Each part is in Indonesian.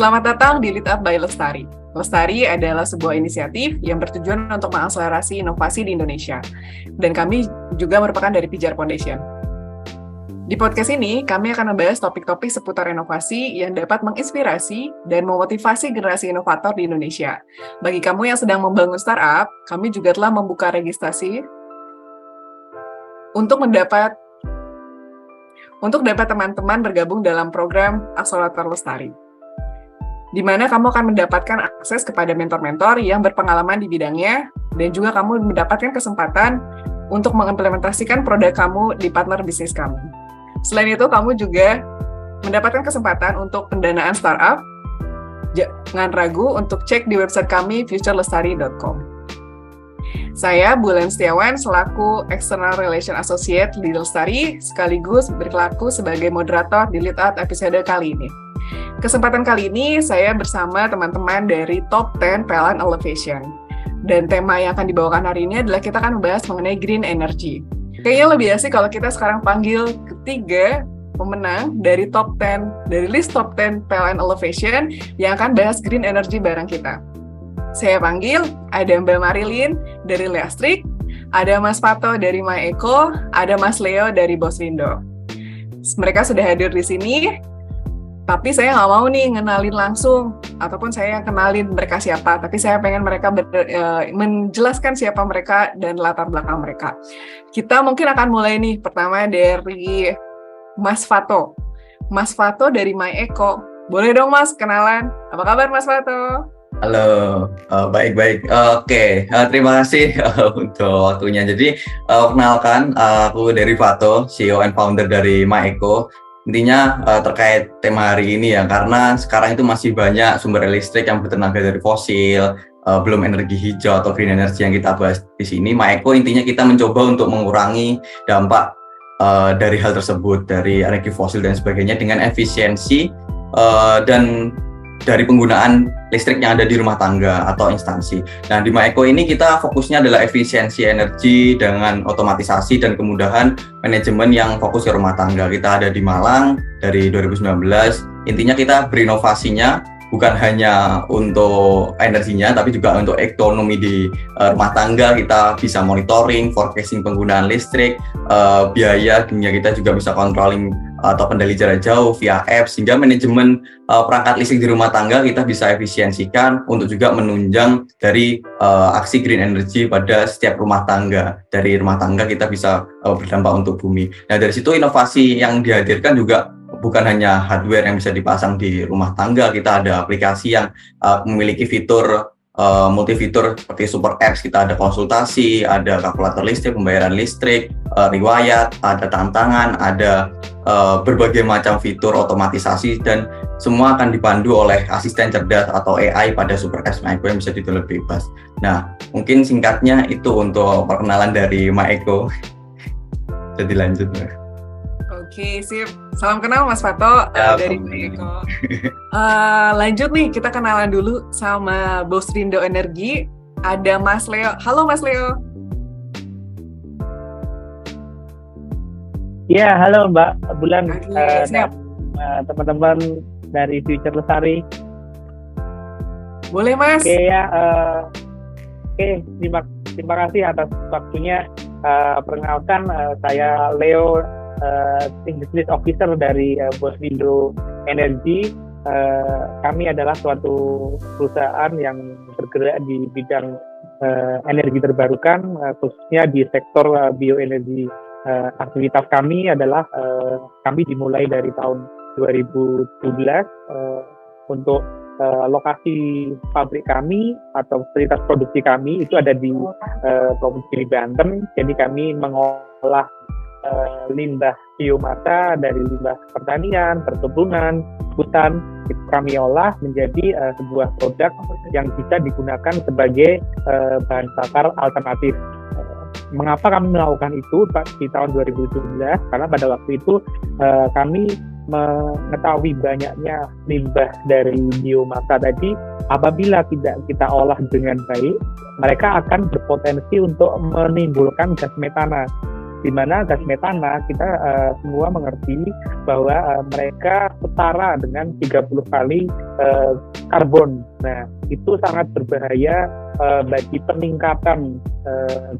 Selamat datang di Lead Up by Lestari. Lestari adalah sebuah inisiatif yang bertujuan untuk mengakselerasi inovasi di Indonesia. Dan kami juga merupakan dari Pijar Foundation. Di podcast ini, kami akan membahas topik-topik seputar inovasi yang dapat menginspirasi dan memotivasi generasi inovator di Indonesia. Bagi kamu yang sedang membangun startup, kami juga telah membuka registrasi untuk dapat teman-teman bergabung dalam program Akselerator Lestari, di mana kamu akan mendapatkan akses kepada mentor-mentor yang berpengalaman di bidangnya, dan juga kamu mendapatkan kesempatan untuk mengimplementasikan produk kamu di partner bisnis kamu. Selain itu, kamu juga mendapatkan kesempatan untuk pendanaan startup. Jangan ragu untuk cek di website kami, futurelestari.com. Saya Bulan Setiawan selaku External Relation Associate di Lestari, sekaligus berlaku sebagai moderator di Lead Up episode kali ini. Kesempatan kali ini saya bersama teman-teman dari Top 10 PLN Elevation. Dan tema yang akan dibawakan hari ini adalah kita akan membahas mengenai green energy. Kayaknya lebih asik kalau kita sekarang panggil ketiga pemenang dari list Top 10 PLN Elevation yang akan bahas green energy bareng kita. Saya panggil, ada Mbak Marilyn dari Leastrik, ada Mas Pato dari MyEco, ada Mas Leo dari Bosrindo. Mereka sudah hadir di sini. Tapi saya nggak mau nih ngenalin langsung, ataupun saya kenalin mereka siapa, tapi saya pengen mereka menjelaskan siapa mereka dan latar belakang mereka. Kita mungkin akan mulai nih, pertama dari Mas Fato. Mas Fato dari MyEco. Boleh dong Mas, kenalan. Apa kabar Mas Fato? Halo, baik-baik. Oke, terima kasih untuk waktunya. Jadi, perkenalkan, aku dari Fato, CEO and founder dari MyEco. Intinya terkait tema hari ini ya, karena sekarang itu masih banyak sumber listrik yang bertenaga dari fosil, belum energi hijau atau green energy yang kita bahas di sini. MyEco intinya kita mencoba untuk mengurangi dampak dari hal tersebut, dari energi fosil dan sebagainya dengan efisiensi dan dari penggunaan listrik yang ada di rumah tangga atau instansi. Nah, di MyEco ini kita fokusnya adalah efisiensi energi dengan otomatisasi dan kemudahan manajemen yang fokus ke rumah tangga. Kita ada di Malang dari 2019. Intinya kita berinovasinya bukan hanya untuk energinya, tapi juga untuk ekonomi di rumah tangga. Kita bisa monitoring, forecasting penggunaan listrik, biaya, dunia kita juga bisa controlling atau kendali jarak jauh via apps, sehingga manajemen perangkat listrik di rumah tangga kita bisa efisiensikan untuk juga menunjang dari aksi green energy pada setiap rumah tangga. Dari rumah tangga kita bisa berdampak untuk bumi. Nah, dari situ inovasi yang dihadirkan juga bukan hanya hardware yang bisa dipasang di rumah tangga, kita ada aplikasi yang memiliki fitur multi-fitur seperti super apps. Kita ada konsultasi, ada kalkulator listrik, pembayaran listrik, riwayat, ada tantangan, ada berbagai macam fitur otomatisasi, dan semua akan dipandu oleh asisten cerdas atau AI pada super apps MyEco yang bisa di-download bebas. Nah, mungkin singkatnya itu untuk perkenalan dari MyEco. Jadi lanjut. Oke, sip. Salam kenal Mas Fato dari MyEco. Lanjut nih, kita kenalan dulu sama Bosrindo Energi. Ada Mas Leo. Halo Mas Leo. Ya, halo Mbak Bulan. Siap. Teman-teman dari Future Lestari. Boleh Mas. Oke ya. Terima kasih atas waktunya. Perkenalkan, saya Leo, Business Officer dari Bosrindo Energi. Kami adalah suatu perusahaan yang bergerak di bidang energi terbarukan, khususnya di sektor bioenergi. Aktivitas kami adalah kami dimulai dari tahun 2017 untuk lokasi pabrik kami atau fasilitas produksi kami itu ada di Provinsi Banten. Jadi kami mengolah limbah biomasa dari limbah pertanian, perkebunan, hutan. Itu kami olah menjadi sebuah produk yang bisa digunakan sebagai bahan bakar alternatif. Mengapa kami melakukan itu di tahun 2017? Karena pada waktu itu kami mengetahui banyaknya limbah dari biomasa tadi, apabila tidak kita olah dengan baik, mereka akan berpotensi untuk menimbulkan gas metana. di mana gas metana kita semua mengerti bahwa mereka setara dengan 30 kali karbon. Nah, itu sangat berbahaya bagi peningkatan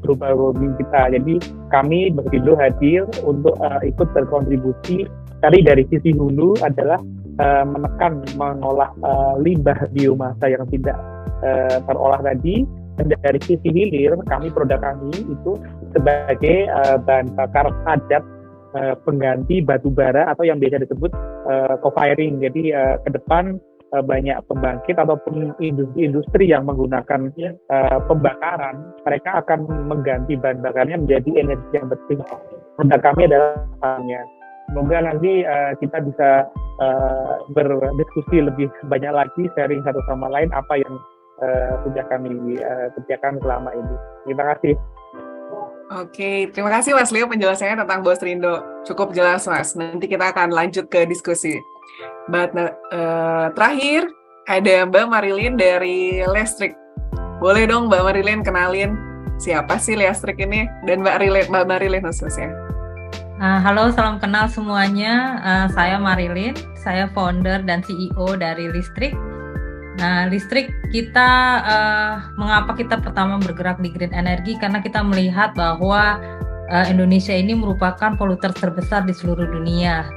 global warming kita. Jadi kami Bosvindo hadir untuk ikut berkontribusi. Dari sisi hulu adalah menekan mengolah limbah biomasa yang tidak terolah tadi. Dan dari sisi hilir, produk kami itu sebagai bahan bakar padat pengganti batu bara atau yang biasa disebut co-firing. Jadi ke depan banyak pembangkit ataupun industri yang menggunakan pembakaran, mereka akan mengganti bahan bakarnya menjadi energi yang bersih. Produk kami adalah bahannya. Semoga nanti kita bisa berdiskusi lebih banyak lagi, sharing satu sama lain apa yang sudah kami kerjakan selama ini. Terima kasih. Oke, terima kasih Mas Leo penjelasannya tentang Bosvindo. Cukup jelas Mas, nanti kita akan lanjut ke diskusi. Terakhir, ada Mbak Marilyn dari Listrik. Boleh dong Mbak Marilyn kenalin siapa sih Listrik ini? Dan Mbak Marilyn khususnya. Halo, salam kenal semuanya. Saya Marilyn, saya founder dan CEO dari Listrik. Nah, Listrik kita, mengapa kita pertama bergerak di green energy? Karena kita melihat bahwa Indonesia ini merupakan poluter terbesar di seluruh dunia,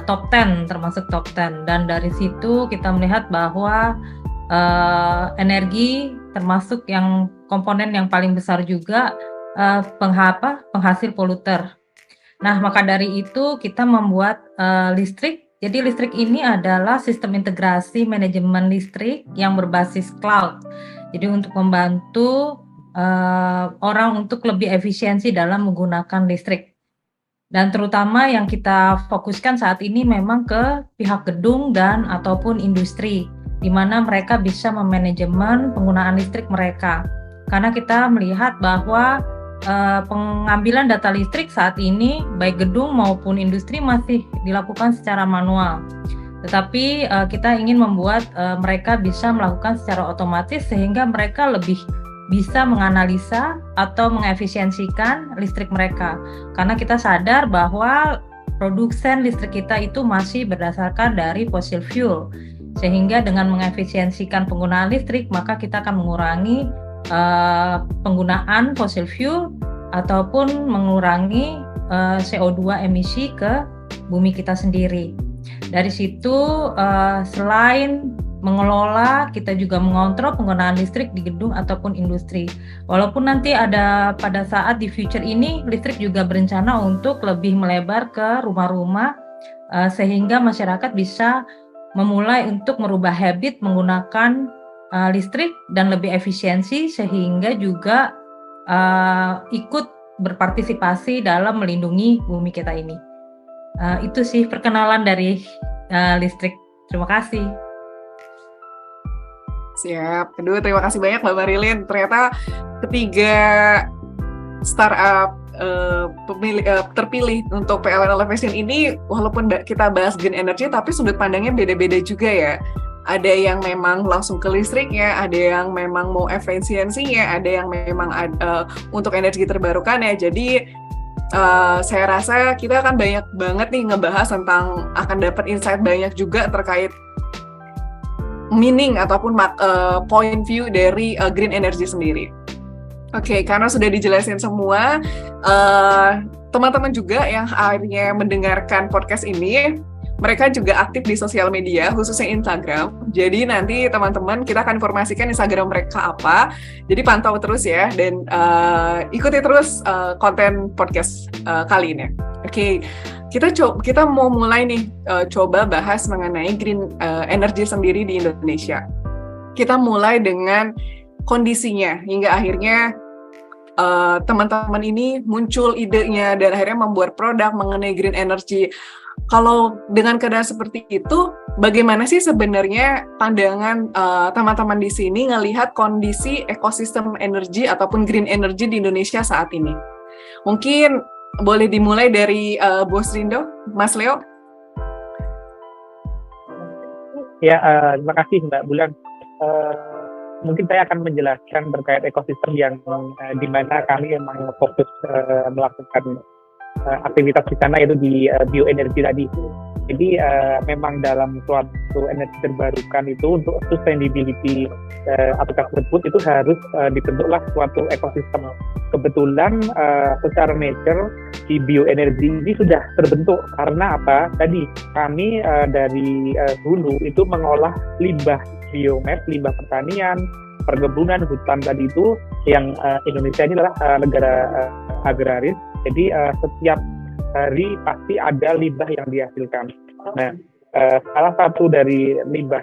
top 10 termasuk top 10. Dan dari situ kita melihat bahwa energi termasuk yang komponen yang paling besar juga penghasil poluter. Nah, maka dari itu kita membuat Listrik. Jadi Listrik ini adalah sistem integrasi manajemen listrik yang berbasis cloud. Jadi untuk membantu orang untuk lebih efisiensi dalam menggunakan listrik. Dan terutama yang kita fokuskan saat ini memang ke pihak gedung dan ataupun industri, di mana mereka bisa memanajemen penggunaan listrik mereka. Karena kita melihat bahwa pengambilan data listrik saat ini baik gedung maupun industri masih dilakukan secara manual. Tetapi kita ingin membuat mereka bisa melakukan secara otomatis sehingga mereka lebih bisa menganalisa atau mengefisiensikan listrik mereka. Karena kita sadar bahwa produsen listrik kita itu masih berdasarkan dari fossil fuel. Sehingga dengan mengefisiensikan penggunaan listrik maka kita akan mengurangi penggunaan fossil fuel ataupun mengurangi CO2 emisi ke bumi kita sendiri. Dari situ selain mengelola, kita juga mengontrol penggunaan listrik di gedung ataupun industri. Walaupun nanti ada pada saat di future ini listrik juga berencana untuk lebih melebar ke rumah-rumah sehingga masyarakat bisa memulai untuk merubah habit menggunakan listrik dan lebih efisiensi sehingga juga ikut berpartisipasi dalam melindungi bumi kita ini. Itu sih perkenalan dari Listrik. Terima kasih. Siap. Kedua, terima kasih banyak Mbak Marilyn. Ternyata ketiga startup terpilih untuk PLN Elevation ini, walaupun kita bahas green energy, tapi sudut pandangnya beda-beda juga ya. Ada yang memang langsung ke listriknya, ada yang memang mau efisiensinya, ada yang memang untuk energi terbarukan ya. Jadi saya rasa kita akan banyak banget nih ngebahas tentang, akan dapat insight banyak juga terkait meaning ataupun point view dari green energy sendiri. Oke, karena sudah dijelasin semua, teman-teman juga yang akhirnya mendengarkan podcast ini, mereka juga aktif di sosial media, khususnya Instagram. Jadi nanti teman-teman kita akan informasikan Instagram mereka apa. Jadi pantau terus ya, dan ikuti terus konten podcast kali ini. Oke, kita mau mulai nih coba bahas mengenai green energy sendiri di Indonesia. Kita mulai dengan kondisinya hingga akhirnya teman-teman ini muncul idenya dan akhirnya membuat produk mengenai green energy. Kalau dengan keadaan seperti itu, bagaimana sih sebenarnya pandangan teman-teman di sini ngelihat kondisi ekosistem energi ataupun green energy di Indonesia saat ini? Mungkin boleh dimulai dari Bosvindo, Mas Leo. Ya, terima kasih Mbak Bulan. Mungkin saya akan menjelaskan terkait ekosistem yang di mana kami memang fokus melakukan aktivitas di sana, yaitu di bioenergi tadi. Jadi memang dalam suatu energi terbarukan itu untuk sustainability aplikasi tersebut itu harus dibentuklah suatu ekosistem. Kebetulan secara nature di bioenergi ini sudah terbentuk karena apa? Tadi kami dari hulu itu mengolah limbah biomass, limbah pertanian, perkebunan, hutan tadi itu yang Indonesia ini adalah negara agraris. Jadi setiap hari pasti ada limbah yang dihasilkan. Nah, salah satu dari limbah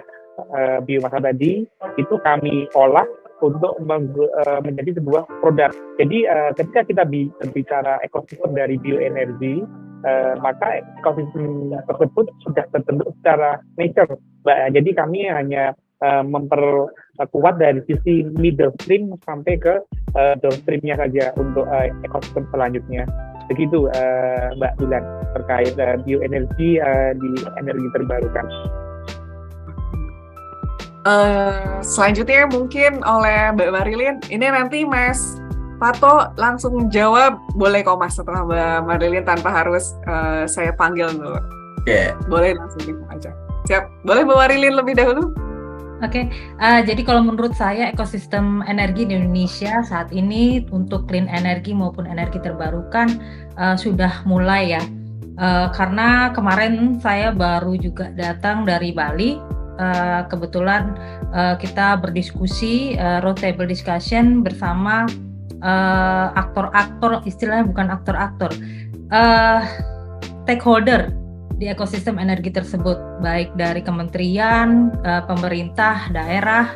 biomasa tadi itu kami olah untuk menjadi sebuah produk. Jadi ketika kita berbicara ekosistem dari bioenergi, maka ekosistem tersebut sudah terbentuk secara nature. Jadi kami hanya memperkuat dari sisi middle stream sampai ke downstreamnya saja untuk ekosistem selanjutnya. Begitu Mbak Bulan terkait bioenergi di energi terbarukan. Selanjutnya mungkin oleh Mbak Marilyn, ini nanti Mas Fato langsung jawab, boleh kok Mas setelah Mbak Marilyn tanpa harus saya panggil dulu. Oke. Boleh langsung aja. Siap, boleh Mbak Marilyn lebih dahulu? Oke, jadi kalau menurut saya ekosistem energi di Indonesia saat ini untuk clean energy maupun energi terbarukan sudah mulai ya. Karena kemarin saya baru juga datang dari Bali, kebetulan kita berdiskusi round table discussion bersama aktor-aktor, istilahnya bukan aktor-aktor, stakeholder di ekosistem energi tersebut, baik dari kementerian, pemerintah daerah,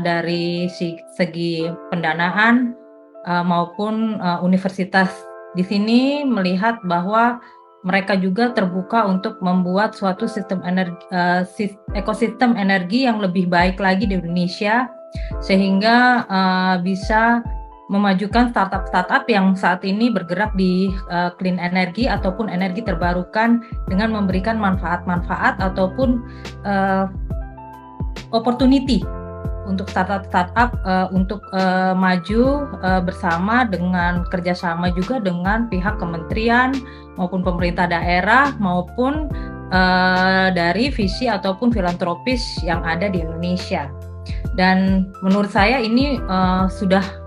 dari segi pendanaan maupun universitas. Di sini melihat bahwa mereka juga terbuka untuk membuat suatu sistem ekosistem energi yang lebih baik lagi di Indonesia, sehingga bisa memajukan startup-startup yang saat ini bergerak di clean energy ataupun energi terbarukan dengan memberikan manfaat-manfaat ataupun opportunity untuk startup-startup untuk maju bersama dengan kerjasama juga dengan pihak kementerian maupun pemerintah daerah maupun dari visi ataupun filantropis yang ada di Indonesia. Dan menurut saya ini sudah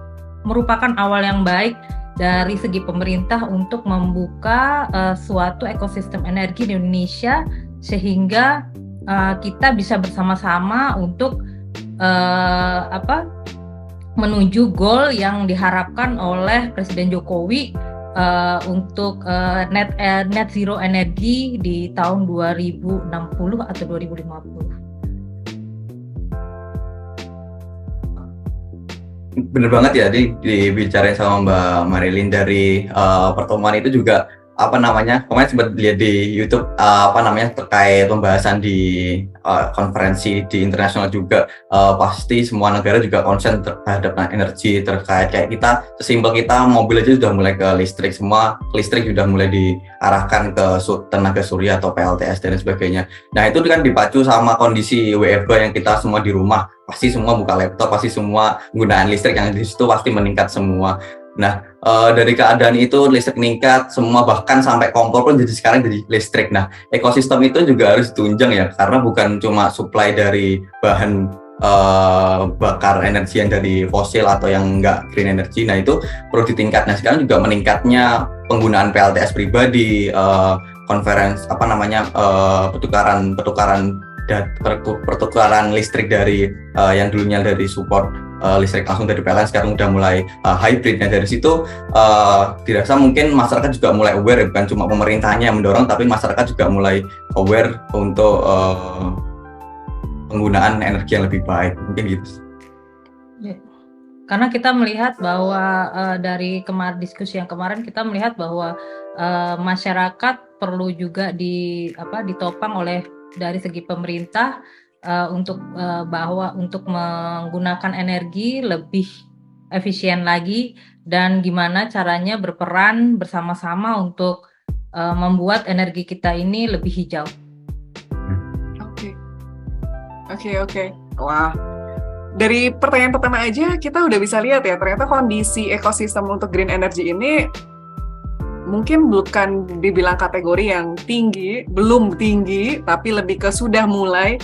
merupakan awal yang baik dari segi pemerintah untuk membuka suatu ekosistem energi di Indonesia sehingga kita bisa bersama-sama untuk menuju goal yang diharapkan oleh Presiden Jokowi untuk net zero energi di tahun 2060 atau 2050. Bener banget ya, dibicarain sama Mbak Marilyn dari pertemuan itu juga kemarin sempat lihat di YouTube terkait pembahasan di konferensi di internasional juga, pasti semua negara juga concern terhadap energi, terkait kayak kita sesimpel kita mobil aja sudah mulai ke listrik, semua listrik sudah mulai diarahkan ke tenaga surya atau PLTS dan sebagainya. Nah itu kan dipacu sama kondisi WFH yang kita semua di rumah, pasti semua buka laptop, pasti semua penggunaan listrik yang di situ pasti meningkat semua. Nah, dari keadaan itu listrik meningkat, semua bahkan sampai kompor pun sekarang jadi listrik. Nah, ekosistem itu juga harus ditunjang ya, karena bukan cuma supply dari bahan bakar energi yang dari fosil atau yang enggak green energy. Nah, itu perlu ditingkat. Nah, sekarang juga meningkatnya penggunaan PLTS pribadi, pertukaran listrik dari yang dulunya dari support listrik langsung dari PLN sekarang udah mulai hybrid. Nah dari situ dirasa mungkin masyarakat juga mulai aware, bukan cuma pemerintahnya yang mendorong tapi masyarakat juga mulai aware untuk penggunaan energi yang lebih baik, mungkin gitu. Karena kita melihat bahwa dari diskusi yang kemarin kita melihat bahwa masyarakat perlu juga ditopang oleh dari segi pemerintah untuk menggunakan energi lebih efisien lagi dan gimana caranya berperan bersama-sama untuk membuat energi kita ini lebih hijau. Oke. Wah, dari pertanyaan pertama aja kita udah bisa lihat ya, ternyata kondisi ekosistem untuk green energy ini mungkin bukan dibilang kategori yang tinggi, belum tinggi, tapi lebih ke sudah mulai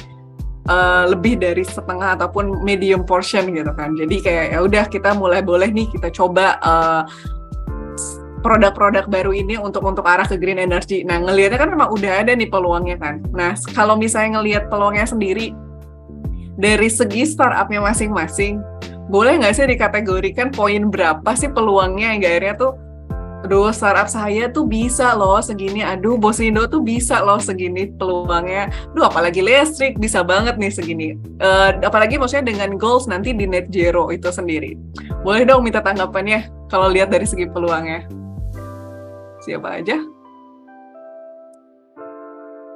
lebih dari setengah ataupun medium portion gitu kan. Jadi kayak ya udah kita mulai boleh nih kita coba produk-produk baru ini untuk arah ke green energy. Nah, ngelihatnya kan memang udah ada nih peluangnya kan. Nah, kalau misalnya ngelihat peluangnya sendiri dari segi startupnya masing-masing, boleh nggak sih dikategorikan poin berapa sih peluangnya yang akhirnya tuh, aduh startup saya tuh bisa loh segini, aduh Bosrindo tuh bisa loh segini peluangnya, aduh apalagi listrik bisa banget nih segini. Apalagi maksudnya dengan goals nanti di net zero itu sendiri. Boleh dong minta tanggapannya kalau lihat dari segi peluangnya. Siapa aja?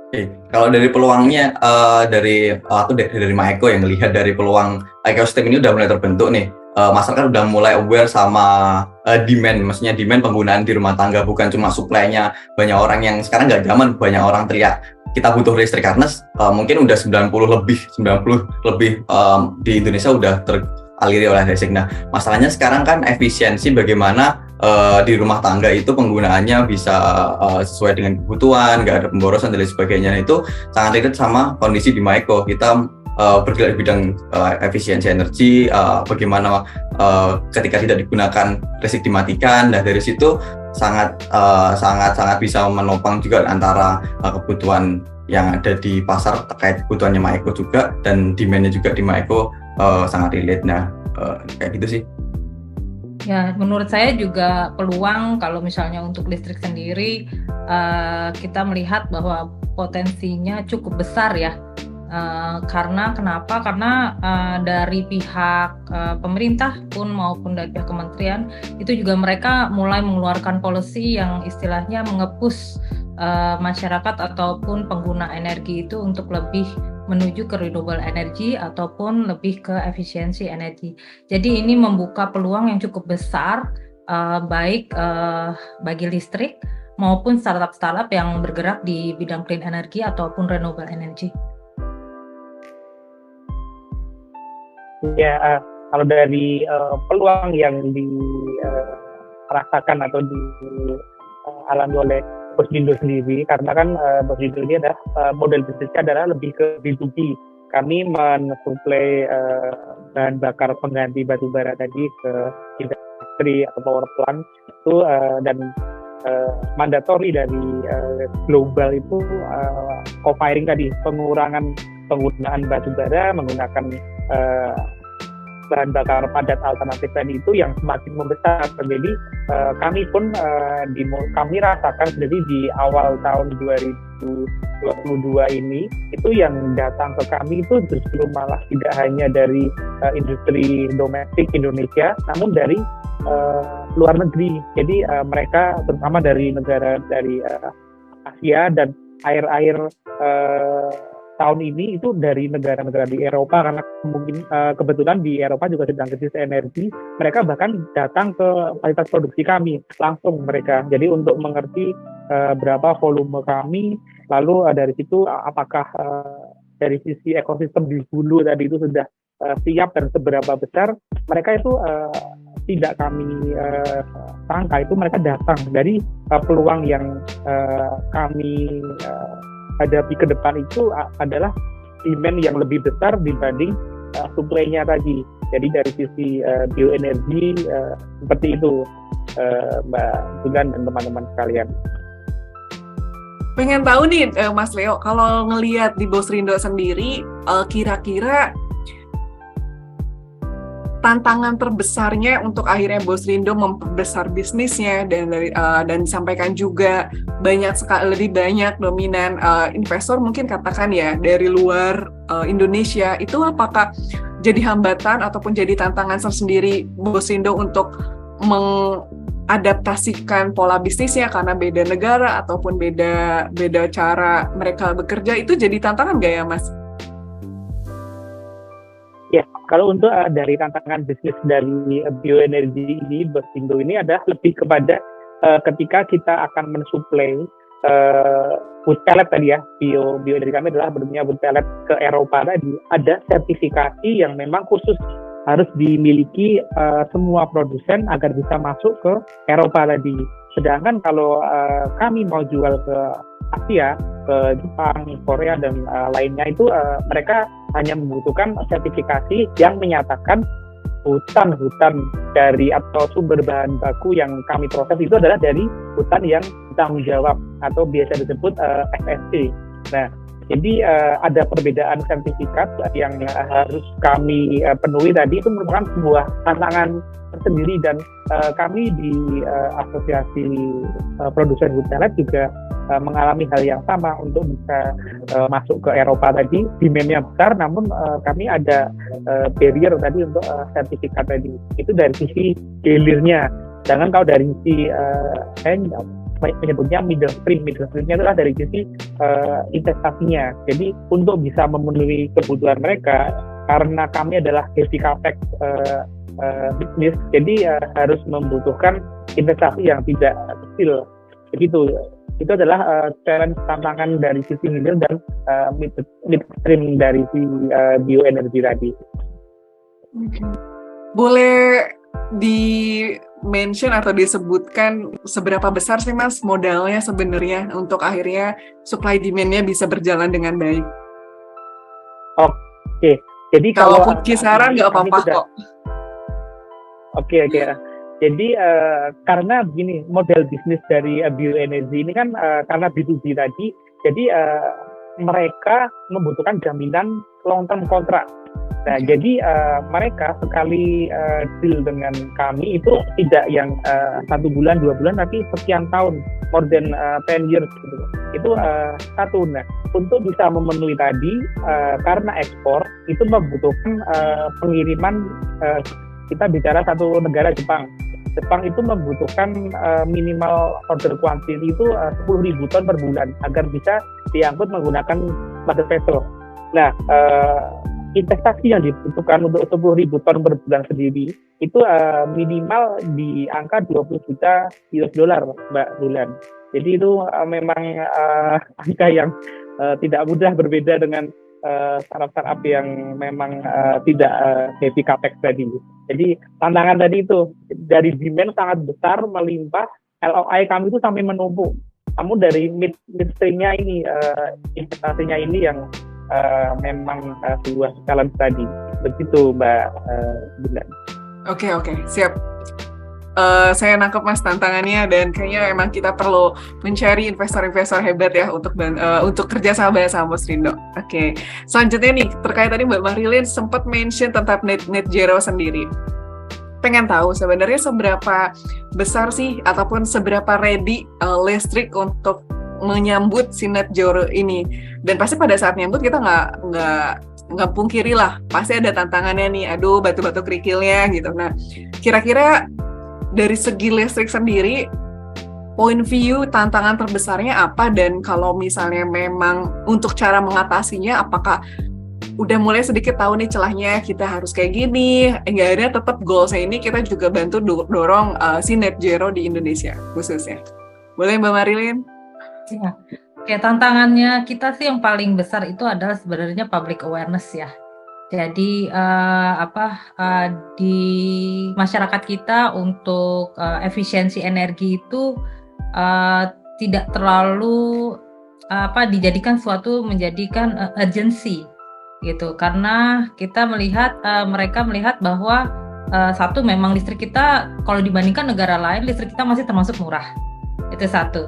Oke, kalau dari peluangnya aku dari Mak Eko yang melihat dari peluang ekosistem ini udah mulai terbentuk nih. Masyarakat udah mulai aware sama demand, maksudnya demand penggunaan di rumah tangga, bukan cuma supply-nya. Banyak orang yang sekarang nggak zaman, banyak orang teriak kita butuh listrik karena mungkin udah 90 lebih di Indonesia udah teraliri oleh listrik. Nah, masalahnya sekarang kan efisiensi bagaimana di rumah tangga itu penggunaannya bisa sesuai dengan kebutuhan, nggak ada pemborosan dan lain sebagainya. Nah, itu sangat relate sama kondisi di Maeko. Kita bergerak di bidang efisiensi energi, bagaimana ketika tidak digunakan listrik dimatikan. Nah, dari situ sangat bisa menopang juga antara kebutuhan yang ada di pasar terkait kebutuhannya Maeko juga dan demand-nya juga di Maeko sangat relate. Nah, kayak gitu sih. Ya, menurut saya juga peluang kalau misalnya untuk listrik sendiri kita melihat bahwa potensinya cukup besar ya. Karena kenapa? Karena dari pihak pemerintah pun maupun dari pihak kementerian itu juga mereka mulai mengeluarkan policy yang istilahnya mengepus masyarakat ataupun pengguna energi itu untuk lebih menuju ke renewable energy ataupun lebih ke efisiensi energi. Jadi ini membuka peluang yang cukup besar baik bagi listrik maupun startup-startup yang bergerak di bidang clean energy ataupun renewable energy. Ya, kalau dari peluang yang dirasakan atau dialami oleh Bosrindo sendiri, karena kan Bosrindo ini adalah model bisnisnya adalah lebih ke B2B. Kami mensuplai bahan bakar pengganti batu bara tadi ke industri atau power plant itu dan mandatori dari global itu co-firing tadi, pengurangan penggunaan batu bara, menggunakan bahan bakar padat alternatif tadi itu yang semakin membesar. Jadi kami pun kami rasakan sendiri di awal tahun 2022 ini itu yang datang ke kami itu justru malah tidak hanya dari industri domestik Indonesia, namun dari luar negeri. Jadi mereka terutama dari negara dari Asia dan air tahun ini itu dari negara-negara di Eropa, karena mungkin kebetulan di Eropa juga sedang krisis energi. Mereka bahkan datang ke fasilitas produksi kami langsung mereka. Jadi untuk mengerti berapa volume kami, lalu dari situ apakah dari sisi ekosistem di hulu tadi itu sudah siap dan seberapa besar, mereka itu tidak kami sangka itu mereka datang dari peluang yang kami hadapi ke depan itu adalah demand yang lebih besar dibanding supply-nya tadi. Jadi dari sisi bioenergi seperti itu, Mbak Tugan dan teman-teman sekalian. Pengen tahu nih Mas Leo, kalau ngelihat di Bosrindo sendiri, kira-kira tantangan terbesarnya untuk akhirnya Bosrindo memperbesar bisnisnya dan disampaikan juga lebih banyak dominan investor mungkin katakan ya dari luar Indonesia, itu apakah jadi hambatan ataupun jadi tantangan tersendiri Bosrindo untuk mengadaptasikan pola bisnisnya karena beda negara ataupun beda cara mereka bekerja, itu jadi tantangan nggak ya Mas? Ya, kalau untuk dari tantangan bisnis dari bioenergi ini, Bosrindo ini adalah lebih kepada ketika kita akan mensuplai wood pellet tadi ya, bioenergi kami adalah bentuknya wood pellet ke Eropa tadi, ada sertifikasi yang memang khusus harus dimiliki semua produsen agar bisa masuk ke Eropa tadi. Sedangkan kalau kami mau jual ke Asia, ke Jepang, Korea, dan lainnya itu mereka hanya membutuhkan sertifikasi yang menyatakan hutan-hutan dari atau sumber bahan baku yang kami proses itu adalah dari hutan yang bertanggung jawab atau biasa disebut FSC. Nah, jadi ada perbedaan sertifikat yang harus kami penuhi tadi, itu merupakan sebuah tantangan tersendiri, dan kami di Asosiasi Produsen Hutan juga mengalami hal yang sama untuk bisa masuk ke Eropa tadi. Demand-nya besar, namun kami ada barrier tadi untuk sertifikat tadi. Itu dari sisi hilirnya. Sedangkan kalau dari sisi saya menyebutnya middle streamnya adalah dari sisi investasinya. Jadi untuk bisa memenuhi kebutuhan mereka, karena kami adalah heavy capex bisnis, jadi harus membutuhkan investasi yang tidak kecil. Begitu. Itu adalah challenge, tantangan dari sisi hilir dan midstream dari si bioenergi tadi. Boleh di-mention atau disebutkan seberapa besar sih Mas modalnya sebenarnya untuk akhirnya supply demand-nya bisa berjalan dengan baik? Oke. Jadi kalau kisaran nggak apa-apa kok. Oke. Jadi karena begini, model bisnis dari bioenergi ini kan karena B2B tadi, jadi mereka membutuhkan jaminan long term kontrak. Nah, jadi mereka sekali deal dengan kami itu tidak yang 1 bulan, 2 bulan, tapi sekian tahun, more than 10 years gitu. Itu satu. Nah, untuk bisa memenuhi tadi, karena ekspor itu membutuhkan pengiriman, kita bicara satu negara Jepang. Jepang itu membutuhkan minimal order quantity itu 10.000 ton per bulan agar bisa diangkut menggunakan mother vessel. Nah, investasi yang dibutuhkan untuk 10.000 ton per bulan sendiri itu minimal di angka 20 juta US dollar, Mbak Bulan. Jadi itu memang angka yang tidak mudah, berbeda dengan startup yang memang tidak heavy capex tadi. Jadi tantangan tadi itu dari demand sangat besar melimpah, LOI kami itu sampai menumpuk. Namun dari midstreamnya ini, investasinya ini yang memang sebuah challenge tadi. Begitu Mbak Bulan. Oke, siap. Saya nangkep Mas tantangannya, dan kayaknya memang kita perlu mencari investor-investor hebat ya untuk kerja sama Bos Rindo. Oke. Selanjutnya nih, terkait tadi Mbak Marilyn sempat mention tentang net zero sendiri. Pengen tahu sebenarnya seberapa besar sih ataupun seberapa ready listrik untuk menyambut si net zero ini. Dan pasti pada saat nyambut kita nggak pungkiri lah, pasti ada tantangannya nih, aduh batu-batu kerikilnya gitu. Nah, kira-kira dari segi listrik sendiri, point view tantangan terbesarnya apa, dan kalau misalnya memang untuk cara mengatasinya, apakah udah mulai sedikit tahu nih celahnya, kita harus kayak gini, nggak ada tetap goalsnya ini, kita juga bantu dorong si net zero di Indonesia khususnya. Boleh Mbak Marilyn? Ya. Oke, tantangannya kita sih yang paling besar itu adalah sebenarnya public awareness ya. Jadi di masyarakat kita untuk efisiensi energi itu tidak terlalu dijadikan menjadikan urgency gitu, karena kita melihat mereka melihat bahwa satu, memang listrik kita kalau dibandingkan negara lain, listrik kita masih termasuk murah, itu satu.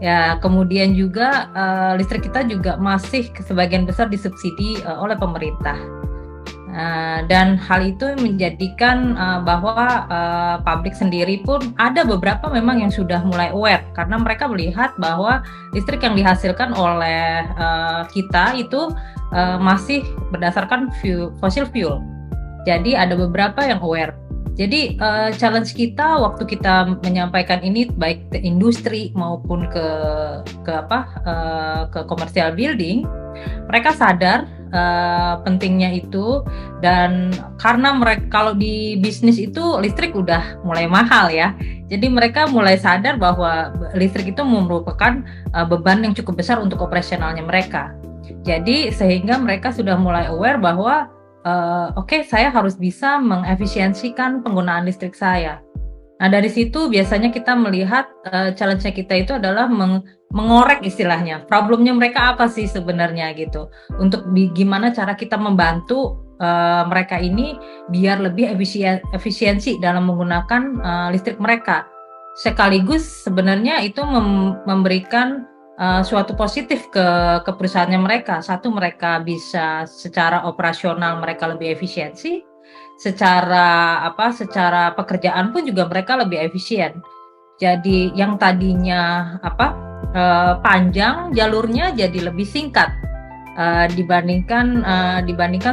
Ya, kemudian juga listrik kita juga masih sebagian besar disubsidi oleh pemerintah. Dan hal itu menjadikan bahwa publik sendiri pun ada beberapa memang yang sudah mulai aware, karena mereka melihat bahwa listrik yang dihasilkan oleh kita itu masih berdasarkan fossil fuel. Jadi ada beberapa yang aware. Jadi challenge kita waktu kita menyampaikan ini baik ke industri maupun ke commercial building, mereka sadar pentingnya itu, dan karena mereka kalau di bisnis itu listrik udah mulai mahal ya, jadi mereka mulai sadar bahwa listrik itu merupakan beban yang cukup besar untuk operasionalnya mereka. Jadi sehingga mereka sudah mulai aware bahwa oke, saya harus bisa mengefisiensikan penggunaan listrik saya. Nah, dari situ biasanya kita melihat challenge-nya kita itu adalah mengorek istilahnya. Problemnya mereka apa sih sebenarnya gitu. Untuk gimana cara kita membantu mereka ini biar lebih efisiensi dalam menggunakan listrik mereka. Sekaligus sebenarnya itu memberikan suatu positif ke perusahaannya mereka. Satu, mereka bisa secara operasional mereka lebih efisiensi. Secara pekerjaan pun juga mereka lebih efisien. Jadi yang tadinya panjang jalurnya jadi lebih singkat dibandingkan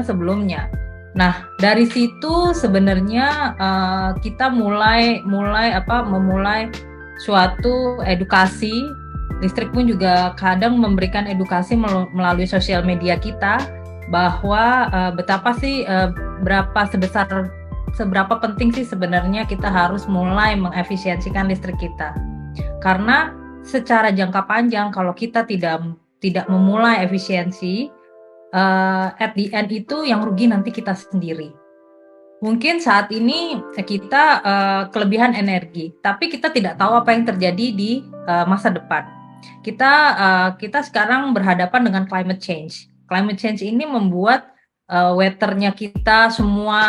sebelumnya. Nah, dari situ sebenarnya kita memulai suatu edukasi. Listrik pun juga kadang memberikan edukasi melalui sosial media kita bahwa betapa sih seberapa penting sih sebenarnya kita harus mulai mengefisiensikan listrik kita. Karena secara jangka panjang kalau kita tidak memulai efisiensi, at the end itu yang rugi nanti kita sendiri. Mungkin saat ini kita kelebihan energi, tapi kita tidak tahu apa yang terjadi di masa depan. Kita sekarang berhadapan dengan climate change. Climate change ini membuat weather-nya kita, semua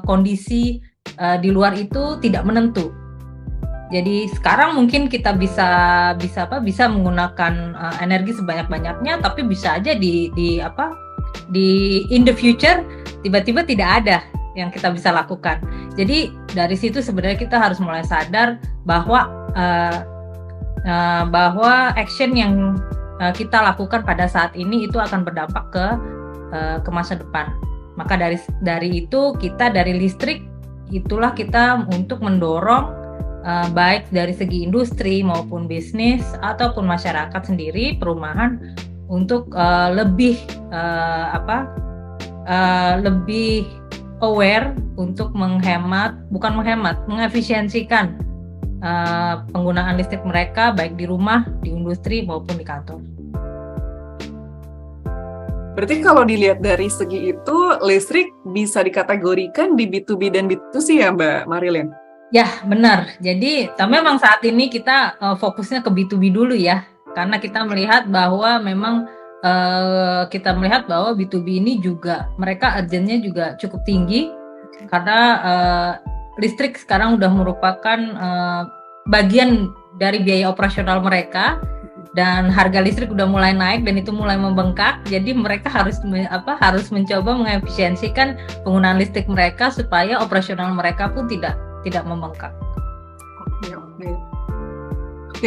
kondisi di luar itu tidak menentu. Jadi sekarang mungkin kita bisa menggunakan energi sebanyak-banyaknya, tapi bisa aja di in the future tiba-tiba tidak ada yang kita bisa lakukan. Jadi dari situ sebenarnya kita harus mulai sadar bahwa action yang kita lakukan pada saat ini itu akan berdampak ke masa depan. Maka dari itu kita dari listrik itulah kita untuk mendorong baik dari segi industri maupun bisnis ataupun masyarakat sendiri, perumahan untuk lebih aware untuk mengefisiensikan penggunaan listrik mereka baik di rumah, di industri maupun di kantor. Berarti kalau dilihat dari segi itu, listrik bisa dikategorikan di B2B dan B2C ya Mbak Marilyn? Ya, benar. Jadi memang saat ini kita fokusnya ke B2B dulu ya. Karena kita melihat bahwa memang B2B ini juga mereka urgent-nya juga cukup tinggi. Karena listrik sekarang udah merupakan bagian dari biaya operasional mereka. Dan harga listrik udah mulai naik dan itu mulai membengkak, jadi mereka harus mencoba mengefisiensikan penggunaan listrik mereka supaya operasional mereka pun tidak membengkak.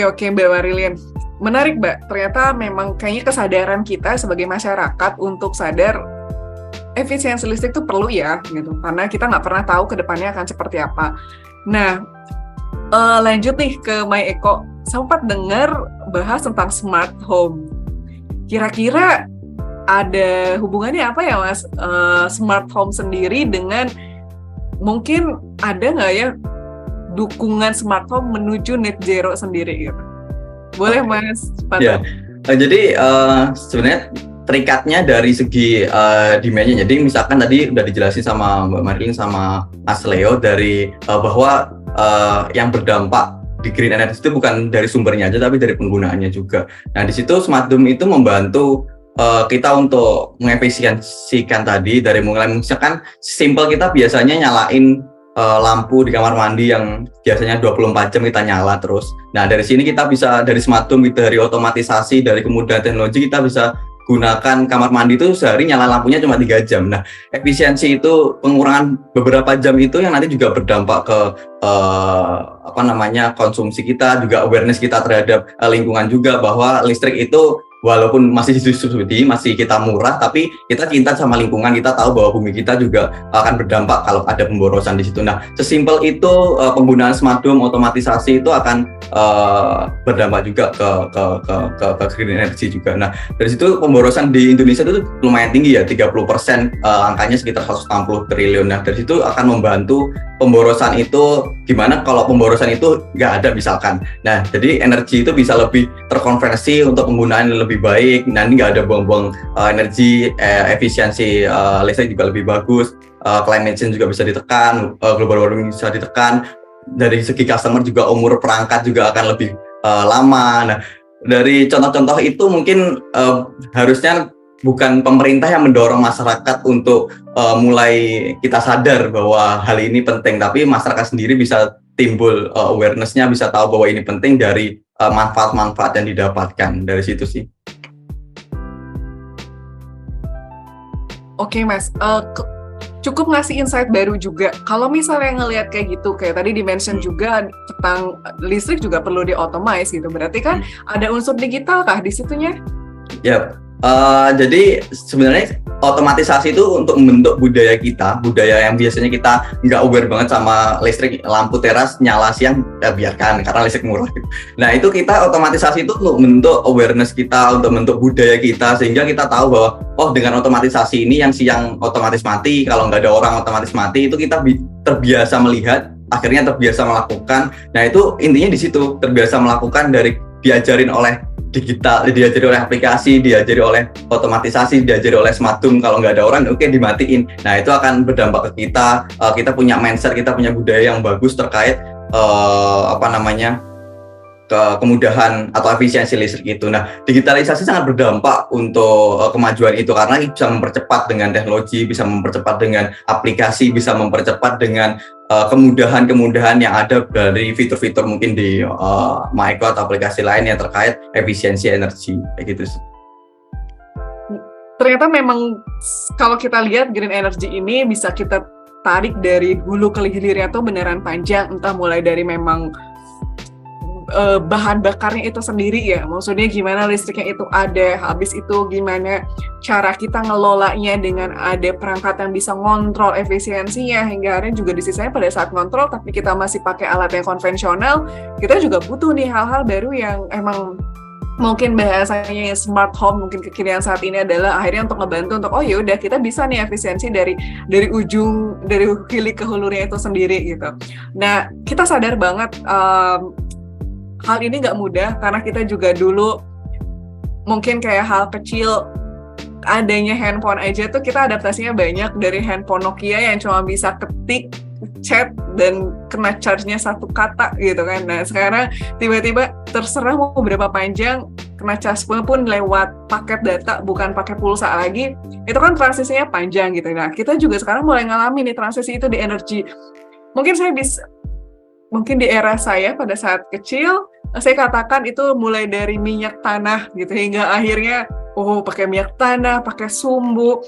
Oke, Mbak Marilyn. Menarik, Mbak. Ternyata memang kayaknya kesadaran kita sebagai masyarakat untuk sadar efisiensi listrik itu perlu ya, gitu. Karena kita nggak pernah tahu ke depannya akan seperti apa. Nah, lanjut nih ke My Eko. Sempat dengar bahas tentang smart home. Kira-kira ada hubungannya apa ya, Mas? Smart home sendiri dengan mungkin ada nggak ya dukungan smart home menuju net zero sendiri gitu? Boleh, Mas? Ya. Jadi sebenarnya terikatnya dari segi demand-nya. Jadi misalkan tadi udah dijelasin sama Mbak Marilyn sama Mas Leo dari bahwa yang berdampak di green energy itu bukan dari sumbernya aja tapi dari penggunaannya juga. Nah, di situ smart home itu membantu kita untuk mengefisiensikan tadi dari mulai misalkan simple kita biasanya nyalain lampu di kamar mandi yang biasanya 24 jam kita nyala terus. Nah, dari sini kita bisa dari smart home, dari otomatisasi, dari kemudahan teknologi kita bisa gunakan kamar mandi itu sehari nyala lampunya cuma 3 jam. Nah, efisiensi itu pengurangan beberapa jam itu yang nanti juga berdampak ke konsumsi kita, juga awareness kita terhadap lingkungan juga bahwa listrik itu walaupun masih disubsidi, masih kita murah, tapi kita cinta sama lingkungan, kita tahu bahwa bumi kita juga akan berdampak kalau ada pemborosan di situ. Nah, sesimpel itu penggunaan smart home, otomatisasi itu akan berdampak juga ke green energy juga. Nah, dari situ pemborosan di Indonesia itu lumayan tinggi ya, 30%, angkanya sekitar 160 triliun. Nah, dari situ akan membantu pemborosan itu gimana kalau pemborosan itu nggak ada misalkan. Nah, jadi energi itu bisa lebih terkonversi untuk penggunaan yang lebih baik. Nanti nggak ada buang-buang energi, efisiensi listrik juga lebih bagus. Climate change juga bisa ditekan, global warming bisa ditekan. Dari segi customer juga umur perangkat juga akan lebih lama. Nah, dari contoh-contoh itu mungkin harusnya bukan pemerintah yang mendorong masyarakat untuk mulai kita sadar bahwa hal ini penting, tapi masyarakat sendiri bisa timbul awareness-nya, bisa tahu bahwa ini penting dari manfaat-manfaat yang didapatkan dari situ sih. Oke Mas, cukup ngasih insight baru juga. Kalau misalnya ngelihat kayak gitu, kayak tadi di-mention juga tentang listrik juga perlu di-automate gitu. Berarti kan ada unsur digital kah di situnya? Ya, jadi sebenarnya otomatisasi itu untuk membentuk budaya kita, budaya yang biasanya kita nggak aware banget sama listrik, lampu teras nyala siang, biarkan karena listrik murah. Nah, itu kita otomatisasi itu untuk membentuk awareness kita, untuk membentuk budaya kita, sehingga kita tahu bahwa oh, dengan otomatisasi ini yang siang otomatis mati, kalau nggak ada orang otomatis mati, itu kita terbiasa melihat, akhirnya terbiasa melakukan. Nah, itu intinya di situ, terbiasa melakukan dari diajarin oleh digital, diajari oleh aplikasi, diajari oleh otomatisasi, diajari oleh smart home. Kalau nggak ada orang, oke, dimatiin. Nah, itu akan berdampak ke kita. Kita punya mindset, kita punya budaya yang bagus terkait kemudahan atau efisiensi listrik itu. Nah, digitalisasi sangat berdampak untuk kemajuan itu karena bisa mempercepat dengan teknologi, bisa mempercepat dengan aplikasi, bisa mempercepat dengan kemudahan-kemudahan yang ada dari fitur-fitur mungkin di MyEco atau aplikasi lain yang terkait efisiensi energi kayak gitu sih. Ternyata memang kalau kita lihat green energy ini bisa kita tarik dari hulu ke hilirnya tuh beneran panjang, entah mulai dari memang bahan bakarnya itu sendiri ya, maksudnya gimana listriknya itu ada, habis itu gimana cara kita ngelolanya dengan ada perangkat yang bisa ngontrol efisiensinya, hingga akhirnya juga di sisanya pada saat ngontrol tapi kita masih pakai alat yang konvensional, kita juga butuh nih hal-hal baru yang emang mungkin bahasanya smart home, mungkin kekinian saat ini adalah akhirnya untuk ngebantu untuk oh ya udah kita bisa nih efisiensi dari ujung, dari hilir ke hulunya itu sendiri gitu. Nah, kita sadar banget hal ini nggak mudah karena kita juga dulu mungkin kayak hal kecil adanya handphone aja tuh kita adaptasinya banyak dari handphone Nokia yang cuma bisa ketik, chat, dan kena charge-nya satu kata gitu kan. Nah sekarang tiba-tiba terserah mau berapa panjang kena charge pun lewat paket data bukan pakai pulsa lagi, itu kan transisinya panjang gitu. Nah kita juga sekarang mulai ngalamin nih transisi itu di energi. Mungkin di era saya pada saat kecil, saya katakan itu mulai dari minyak tanah gitu hingga akhirnya pakai minyak tanah, pakai sumbu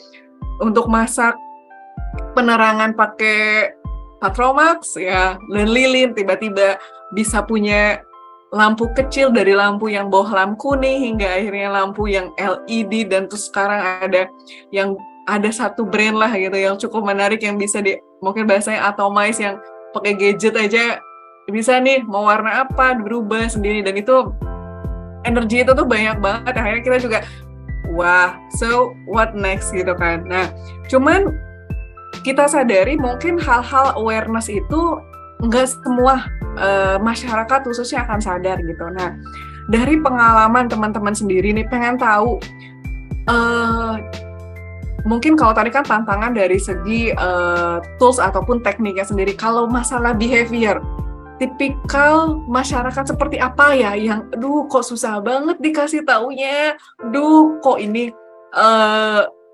untuk masak, penerangan pakai Patromax ya, dan lilin, tiba-tiba bisa punya lampu kecil dari lampu yang bohlam kuning hingga akhirnya lampu yang LED, dan terus sekarang ada satu brand lah gitu yang cukup menarik yang bisa mungkin bahasanya atomize, yang pakai gadget aja bisa nih mau warna apa berubah sendiri, dan itu energi itu tuh banyak banget. Akhirnya kita juga wah, so what next gitu kan. Nah cuman kita sadari mungkin hal-hal awareness itu nggak semua masyarakat khususnya akan sadar gitu. Nah dari pengalaman teman-teman sendiri nih pengen tahu, mungkin kalau tadi kan tantangan dari segi tools ataupun tekniknya sendiri, kalau masalah behavior tipikal masyarakat seperti apa ya yang kok susah banget dikasih taunya, kok ini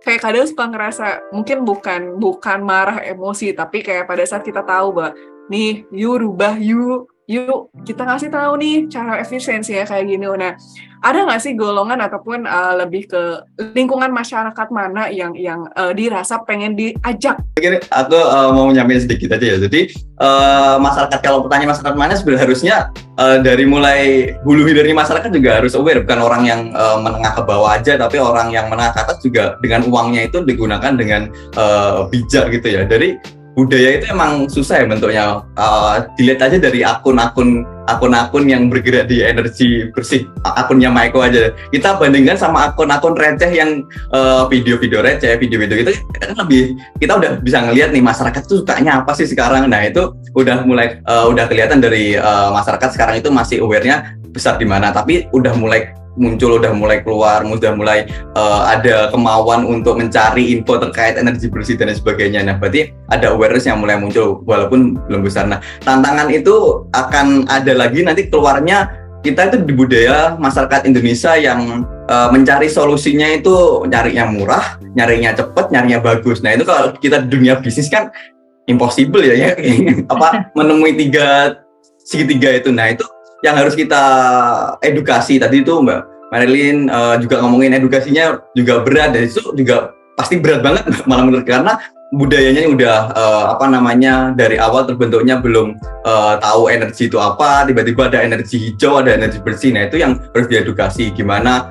kayak kadang suka ngerasa mungkin bukan marah emosi, tapi kayak pada saat kita tahu bahwa nih yuk kita ngasih tahu nih cara efisiensi ya kayak gini. Nah ada nggak sih golongan ataupun lebih ke lingkungan masyarakat mana yang dirasa pengen diajak? Aku mau nyampein sedikit aja ya. Jadi masyarakat, kalau pertanyaan masyarakat mana sebenarnya harusnya dari mulai hulu hilirnya masyarakat juga harus aware, bukan orang yang menengah ke bawah aja, tapi orang yang menengah ke atas juga dengan uangnya itu digunakan dengan bijak gitu ya. Dari budaya itu emang susah ya bentuknya. Dilihat aja dari akun-akun yang bergerak di energi bersih, akunnya Maeko aja. Kita bandingkan sama akun-akun receh yang video-video receh, video-video itu kan lebih, kita udah bisa ngelihat nih masyarakat tuh sukanya apa sih sekarang. Nah itu udah mulai udah kelihatan dari masyarakat sekarang itu masih aware-nya besar di mana, tapi udah mulai muncul, udah mulai keluar, udah mulai ada kemauan untuk mencari info terkait energi bersih dan sebagainya. Nah, berarti ada awareness yang mulai muncul walaupun belum besar. Nah, tantangan itu akan ada lagi nanti keluarnya. Kita itu di budaya masyarakat Indonesia yang mencari solusinya itu nyari yang murah, nyarinya cepet, nyarinya bagus. Nah, itu kalau kita di dunia bisnis kan impossible ya apa menemui segitiga itu. Nah, itu yang harus kita edukasi. Tadi itu Mbak Marilyn juga ngomongin edukasinya juga berat, dan itu juga pasti berat banget malah menurut, karena budayanya udah dari awal terbentuknya belum tahu energi itu apa, tiba-tiba ada energi hijau, ada energi bersih. Nah itu yang harus diedukasi, gimana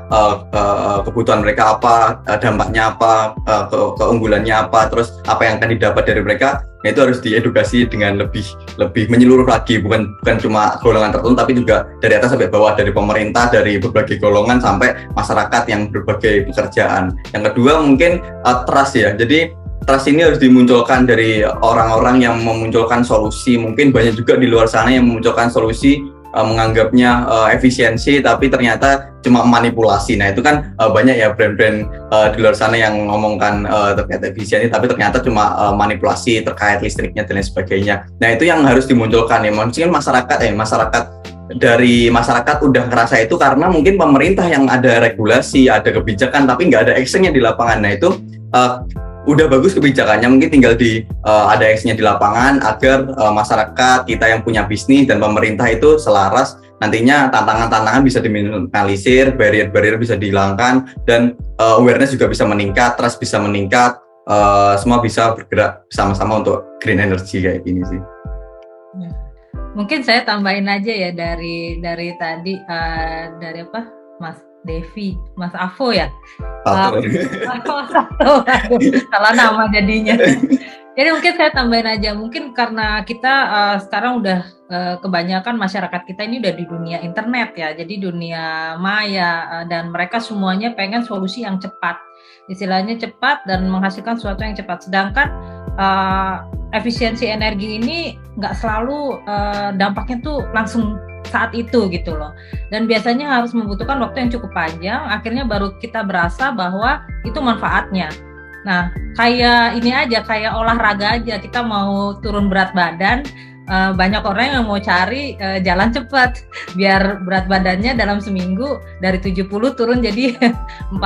kebutuhan mereka apa, dampaknya apa, keunggulannya apa, terus apa yang akan didapat dari mereka. Nah itu harus diedukasi dengan lebih menyeluruh lagi, bukan cuma golongan tertentu, tapi juga dari atas sampai bawah, dari pemerintah, dari berbagai golongan sampai masyarakat yang berbagai pekerjaan. Yang kedua mungkin trust ya. Jadi trust ini harus dimunculkan dari orang-orang yang memunculkan solusi. Mungkin banyak juga di luar sana yang memunculkan solusi menganggapnya efisiensi, tapi ternyata cuma manipulasi. Nah itu kan banyak ya brand-brand di luar sana yang ngomongkan terkait efisiensi, tapi ternyata cuma manipulasi terkait listriknya dan lain sebagainya. Nah itu yang harus dimunculkan ya. Mungkin masyarakat dari masyarakat udah ngerasa itu karena mungkin pemerintah yang ada regulasi, ada kebijakan, tapi nggak ada actionnya di lapangan. Nah itu udah bagus kebijakannya, mungkin tinggal ada actionnya di lapangan agar masyarakat kita yang punya bisnis dan pemerintah itu selaras. Nantinya tantangan-tantangan bisa diminimalisir, barrier-barrier bisa dihilangkan, dan awareness juga bisa meningkat, trust bisa meningkat, semua bisa bergerak sama-sama untuk green energy kayak gini sih. Mungkin saya tambahin aja ya dari tadi dari apa Mas Devi, Mas Avo ya. Mas Avo, salah nama jadinya. Jadi mungkin saya tambahin aja, mungkin karena kita sekarang udah kebanyakan masyarakat kita ini udah di dunia internet ya, jadi dunia maya, dan mereka semuanya pengen solusi yang cepat, istilahnya cepat dan menghasilkan sesuatu yang cepat. Sedangkan efisiensi energi ini nggak selalu dampaknya tuh langsung saat itu gitu loh, dan biasanya harus membutuhkan waktu yang cukup panjang, akhirnya baru kita berasa bahwa itu manfaatnya. Nah kayak ini aja, kayak olahraga aja, kita mau turun berat badan, banyak orang yang mau cari jalan cepat biar berat badannya dalam seminggu dari 70 turun jadi 45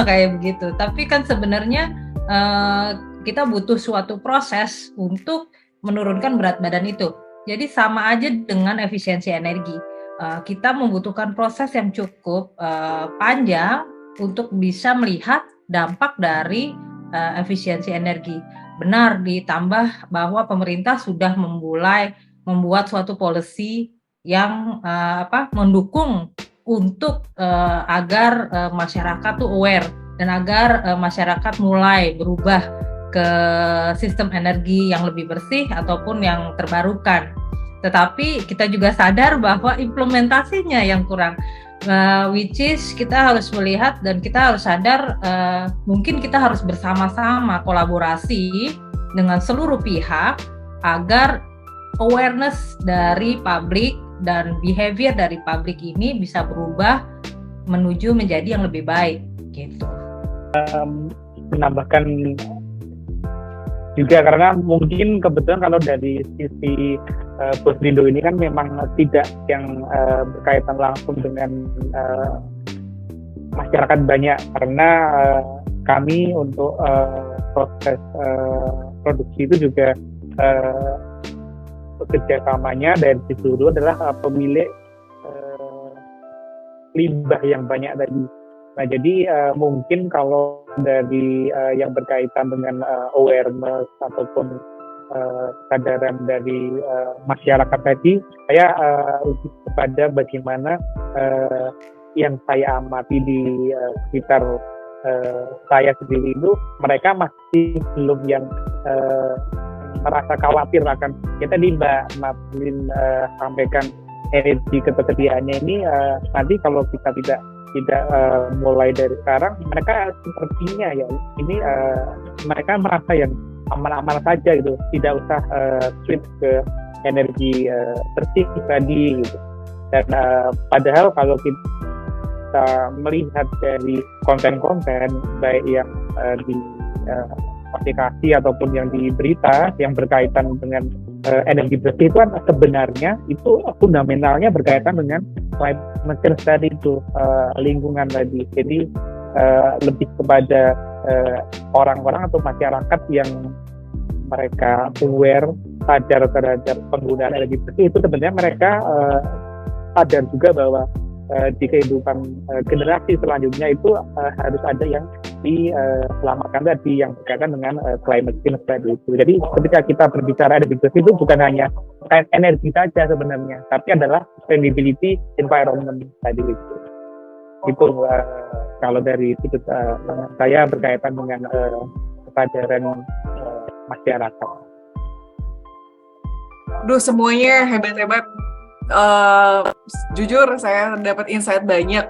kayak begitu. Tapi kan sebenarnya kita butuh suatu proses untuk menurunkan berat badan itu. Jadi sama aja dengan efisiensi energi. Kita membutuhkan proses yang cukup panjang untuk bisa melihat dampak dari efisiensi energi. Benar, ditambah bahwa pemerintah sudah memulai membuat suatu policy yang mendukung untuk agar masyarakat tuh aware, dan agar masyarakat mulai berubah ke sistem energi yang lebih bersih ataupun yang terbarukan. Tetapi kita juga sadar bahwa implementasinya yang kurang, which is kita harus melihat dan kita harus sadar mungkin kita harus bersama-sama kolaborasi dengan seluruh pihak agar awareness dari publik dan behavior dari publik ini bisa berubah menuju menjadi yang lebih baik gitu. Menambahkan juga karena mungkin kebetulan kalau dari sisi Bosrindo ini kan memang tidak yang berkaitan langsung dengan masyarakat banyak, karena kami untuk proses produksi itu juga kerjasamanya dari sisi dulu adalah pemilik limbah yang banyak tadi. Nah jadi mungkin kalau dari yang berkaitan dengan awareness ataupun kesadaran dari masyarakat tadi, saya lebih kepada bagaimana yang saya amati di sekitar saya sendiri itu, mereka masih belum yang merasa khawatir akan ya tadi Mbak Maplin sampaikan energi ketersediaannya ini nanti kalau kita tidak mulai dari sekarang, mereka sepertinya ya ini mereka merasa yang aman-aman saja gitu, tidak usah switch ke energi bersih tadi gitu. Dan padahal kalau kita melihat dari konten-konten baik yang di aplikasi ataupun yang di berita yang berkaitan dengan energi bersih itu kan sebenarnya itu fundamentalnya berkaitan dengan climate change tadi itu, lingkungan tadi. Jadi lebih kepada orang-orang atau masyarakat yang mereka aware, sadar terhadap penggunaan energi bersih itu sebenarnya mereka sadar juga bahwa di kehidupan generasi selanjutnya itu harus ada yang diselamatkan tadi yang berkaitan dengan climate change tadi itu. Jadi ketika kita berbicara energi bersih itu bukan hanya terkait energi saja sebenarnya, tapi adalah sustainability environment tadi itu. Itu kalau dari sudut saya berkaitan dengan kesadaran masyarakat. Duh, semuanya hebat-hebat. Jujur saya dapat insight banyak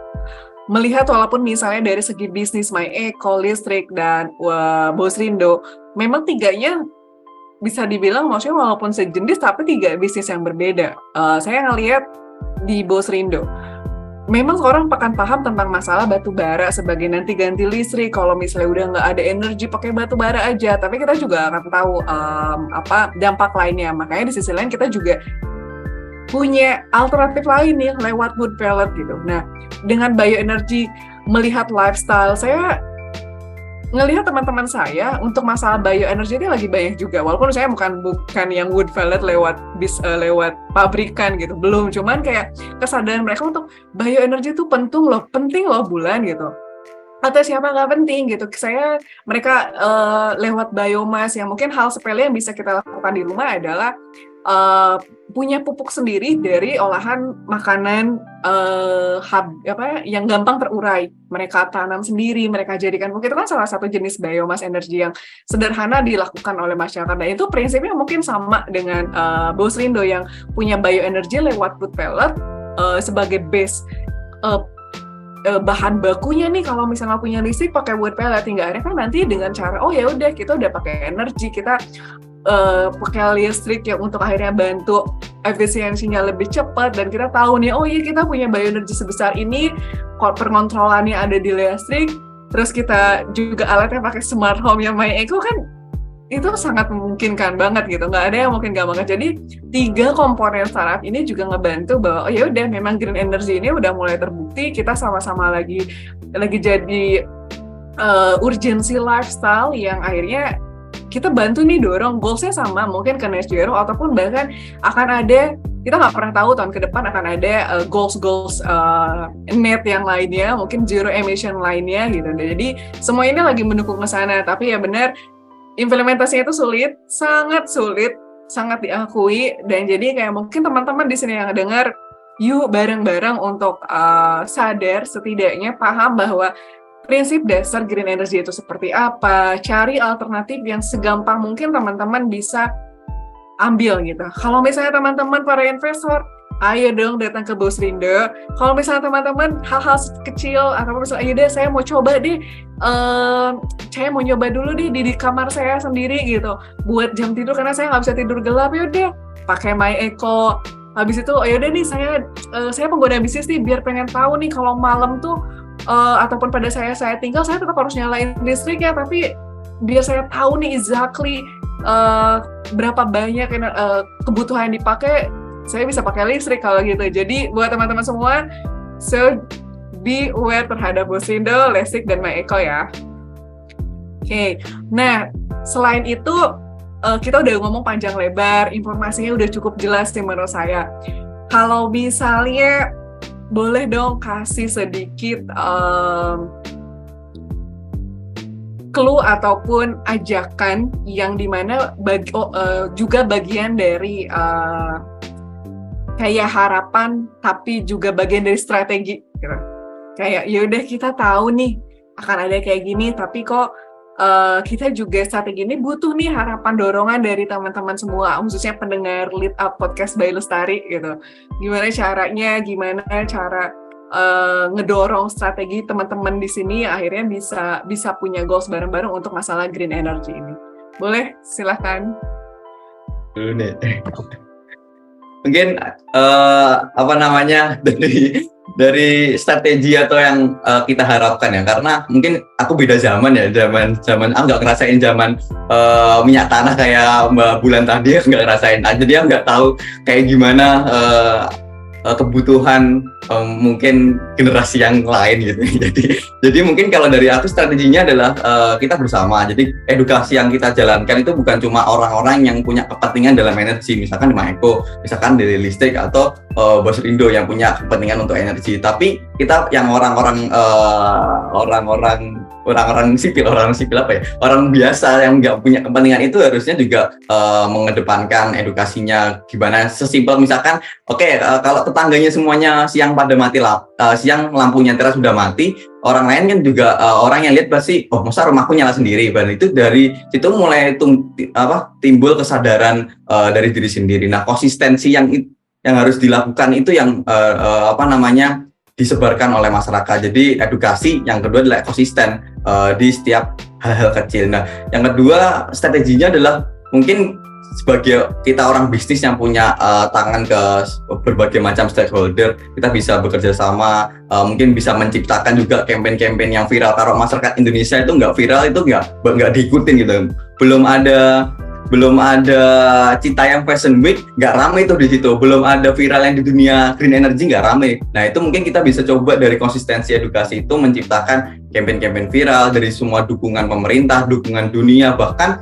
melihat walaupun misalnya dari segi bisnis MyEco, listrik, dan Bosrindo, memang tiganya bisa dibilang maksudnya walaupun sejenis tapi tiga bisnis yang berbeda. Saya ngelihat di Bosrindo memang orang akan paham tentang masalah batu bara sebagai nanti ganti listrik kalau misalnya udah nggak ada energi pakai batu bara aja, tapi kita juga akan tahu apa dampak lainnya. Makanya di sisi lain kita juga punya alternatif lain nih lewat wood pellet gitu. Nah, dengan bioenergi melihat lifestyle, saya ngelihat teman-teman saya untuk masalah bioenergi ini lagi banyak juga. Walaupun saya bukan yang wood pellet lewat pabrikan gitu, belum. Cuman kayak kesadaran mereka untuk bioenergi itu penting loh bulan gitu. Atau siapa nggak penting gitu. Mereka lewat biomas yang mungkin hal sepele yang bisa kita lakukan di rumah adalah punya pupuk sendiri dari olahan makanan yang gampang terurai. Mereka tanam sendiri, mereka jadikan pupuk. Itu kan salah satu jenis biomas energi yang sederhana dilakukan oleh masyarakat. Dan itu prinsipnya mungkin sama dengan Bosrindo yang punya bioenergi lewat wood pellet sebagai base bahan bakunya nih. Kalau misalnya punya listrik pakai wood pellet, tinggal kan nanti dengan cara ya udah kita udah pakai energi, kita pakai listrik yang untuk akhirnya bantu efisiensinya lebih cepat, dan kita tahu nih kita punya bioenergi sebesar ini, pengontrolannya ada di listrik, terus kita juga alatnya pakai smart home yang MyEco kan itu sangat memungkinkan banget gitu, nggak ada yang mungkin nggak banget. Jadi 3 komponen startup ini juga ngebantu bahwa ya udah memang green energy ini udah mulai terbukti, kita sama-sama lagi jadi urgensi lifestyle yang akhirnya kita bantu nih dorong goals-nya sama, mungkin ke net zero ataupun bahkan akan ada, kita nggak pernah tahu tahun ke depan akan ada goals net yang lainnya, mungkin zero emission lainnya gitu. Jadi semua ini lagi mendukung ke sana, tapi ya benar implementasinya itu sulit, sangat diakui. Dan jadi kayak mungkin teman-teman di sini yang dengar, yuk bareng-bareng untuk sadar, setidaknya paham bahwa prinsip dasar green energy itu seperti apa, cari alternatif yang segampang mungkin teman-teman bisa ambil gitu. Kalau misalnya teman-teman para investor, ayo dong datang ke Bosrindo. Kalau misalnya teman-teman hal-hal kecil, atau misalnya ayo deh saya mau coba deh, saya mau nyoba dulu deh di kamar saya sendiri gitu, buat jam tidur karena saya nggak bisa tidur gelap, yaudah pakai MyEco. Habis itu ayo deh nih saya pengguna bisnis nih, biar pengen tahu nih kalau malam tuh ataupun pada saya tinggal, saya tetap harus nyalain listriknya, tapi biar saya tahu nih exactly berapa banyak kebutuhan yang dipakai, saya bisa pakai listrik kalau gitu. Jadi buat teman-teman semua, so be aware terhadap Bosrindo, listrik, dan MyEco ya. Oke. Nah, selain itu kita udah ngomong panjang lebar, informasinya udah cukup jelas sih menurut saya. Kalau misalnya boleh dong kasih sedikit clue ataupun ajakan yang dimana juga bagian dari kayak harapan, tapi juga bagian dari strategi gitu. Kayak yaudah kita tahu nih akan ada kayak gini, tapi kok kita juga strategi ini butuh nih harapan dorongan dari teman-teman semua, khususnya pendengar Lead Up Podcast by Lestari gitu. Gimana cara ngedorong strategi teman-teman di sini akhirnya bisa punya goals bareng-bareng untuk masalah green energy ini. Boleh, silahkan. Dulu nih. Mungkin dari strategi atau yang kita harapkan ya, karena mungkin aku beda zaman ya, zaman aku nggak ngerasain zaman minyak tanah kayak Mbak Bulan tadi, nggak ngerasain aja, dia nggak tahu kayak gimana kebutuhan mungkin generasi yang lain gitu. Jadi mungkin kalau dari aku strateginya adalah kita bersama. Jadi edukasi yang kita jalankan itu bukan cuma orang-orang yang punya kepentingan dalam energi, misalkan di Maeko, misalkan di listrik, atau Bosrindo yang punya kepentingan untuk energi, tapi kita yang orang sipil apa ya, orang biasa yang nggak punya kepentingan itu harusnya juga mengedepankan edukasinya. Gimana sesimpel misalkan kalau tetangganya semuanya siang pada mati siang lampunya teras sudah mati, orang lain kan juga orang yang lihat pasti masa rumahku nyala sendiri. Dan itu dari situ mulai timbul kesadaran dari diri sendiri. Nah, konsistensi yang harus dilakukan itu yang disebarkan oleh masyarakat. Jadi edukasi, yang kedua adalah ekosisten di setiap hal-hal kecil. Nah, yang kedua strateginya adalah mungkin sebagai kita orang bisnis yang punya tangan ke berbagai macam stakeholder, kita bisa bekerja sama, mungkin bisa menciptakan juga campaign-campaign yang viral. Kalau masyarakat Indonesia itu nggak viral, itu nggak diikutin gitu. Belum ada Citayam Fashion Week, nggak ramai itu di situ. Belum ada viral yang di dunia green energy, nggak ramai. Nah, itu mungkin kita bisa coba dari konsistensi edukasi itu menciptakan campaign-campaign viral dari semua dukungan pemerintah, dukungan dunia, bahkan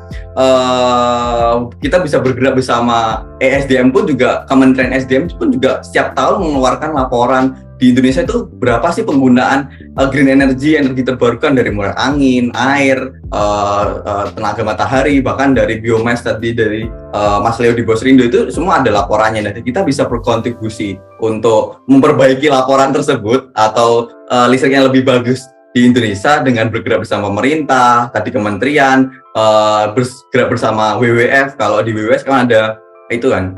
kita bisa bergerak bersama ESDM pun juga, Kementerian SDM pun juga setiap tahun mengeluarkan laporan di Indonesia itu berapa sih penggunaan green energy terbarukan, dari mulai angin, air, tenaga matahari, bahkan dari biomass tadi dari Mas Leo di Bosrindo, itu semua ada laporannya. Jadi kita bisa berkontribusi untuk memperbaiki laporan tersebut atau listrik yang lebih bagus di Indonesia dengan bergerak bersama pemerintah, tadi kementerian, bergerak bersama WWF. Kalau di WWF kan ada itu kan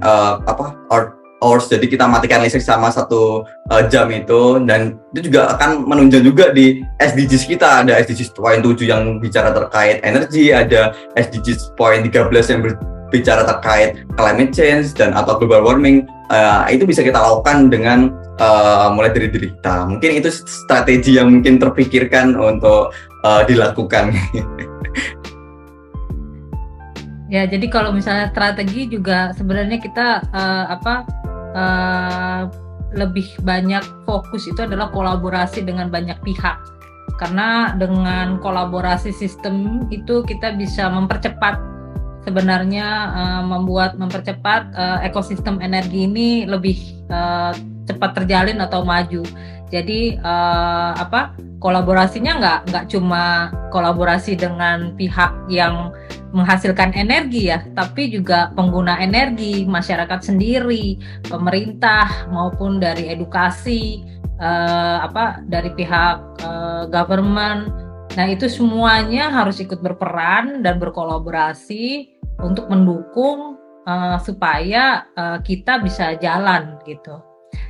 hours, jadi kita matikan listrik sama 1 jam itu, dan itu juga akan menunjang juga di SDGs kita. Ada SDGs poin 7 yang bicara terkait energi, ada SDGs poin 13 yang berbicara terkait climate change dan atau global warming. Itu bisa kita lakukan dengan mulai dari diri kita. Mungkin itu strategi yang mungkin terpikirkan untuk dilakukan. Ya, jadi kalau misalnya strategi juga sebenarnya kita lebih banyak fokus itu adalah kolaborasi dengan banyak pihak, karena dengan kolaborasi sistem itu kita bisa mempercepat sebenarnya mempercepat ekosistem energi ini lebih cepat terjalin atau maju. Jadi kolaborasinya nggak cuma kolaborasi dengan pihak yang menghasilkan energi ya, tapi juga pengguna energi, masyarakat sendiri, pemerintah, maupun dari edukasi, dari pihak government. Nah, itu semuanya harus ikut berperan dan berkolaborasi untuk mendukung supaya kita bisa jalan gitu.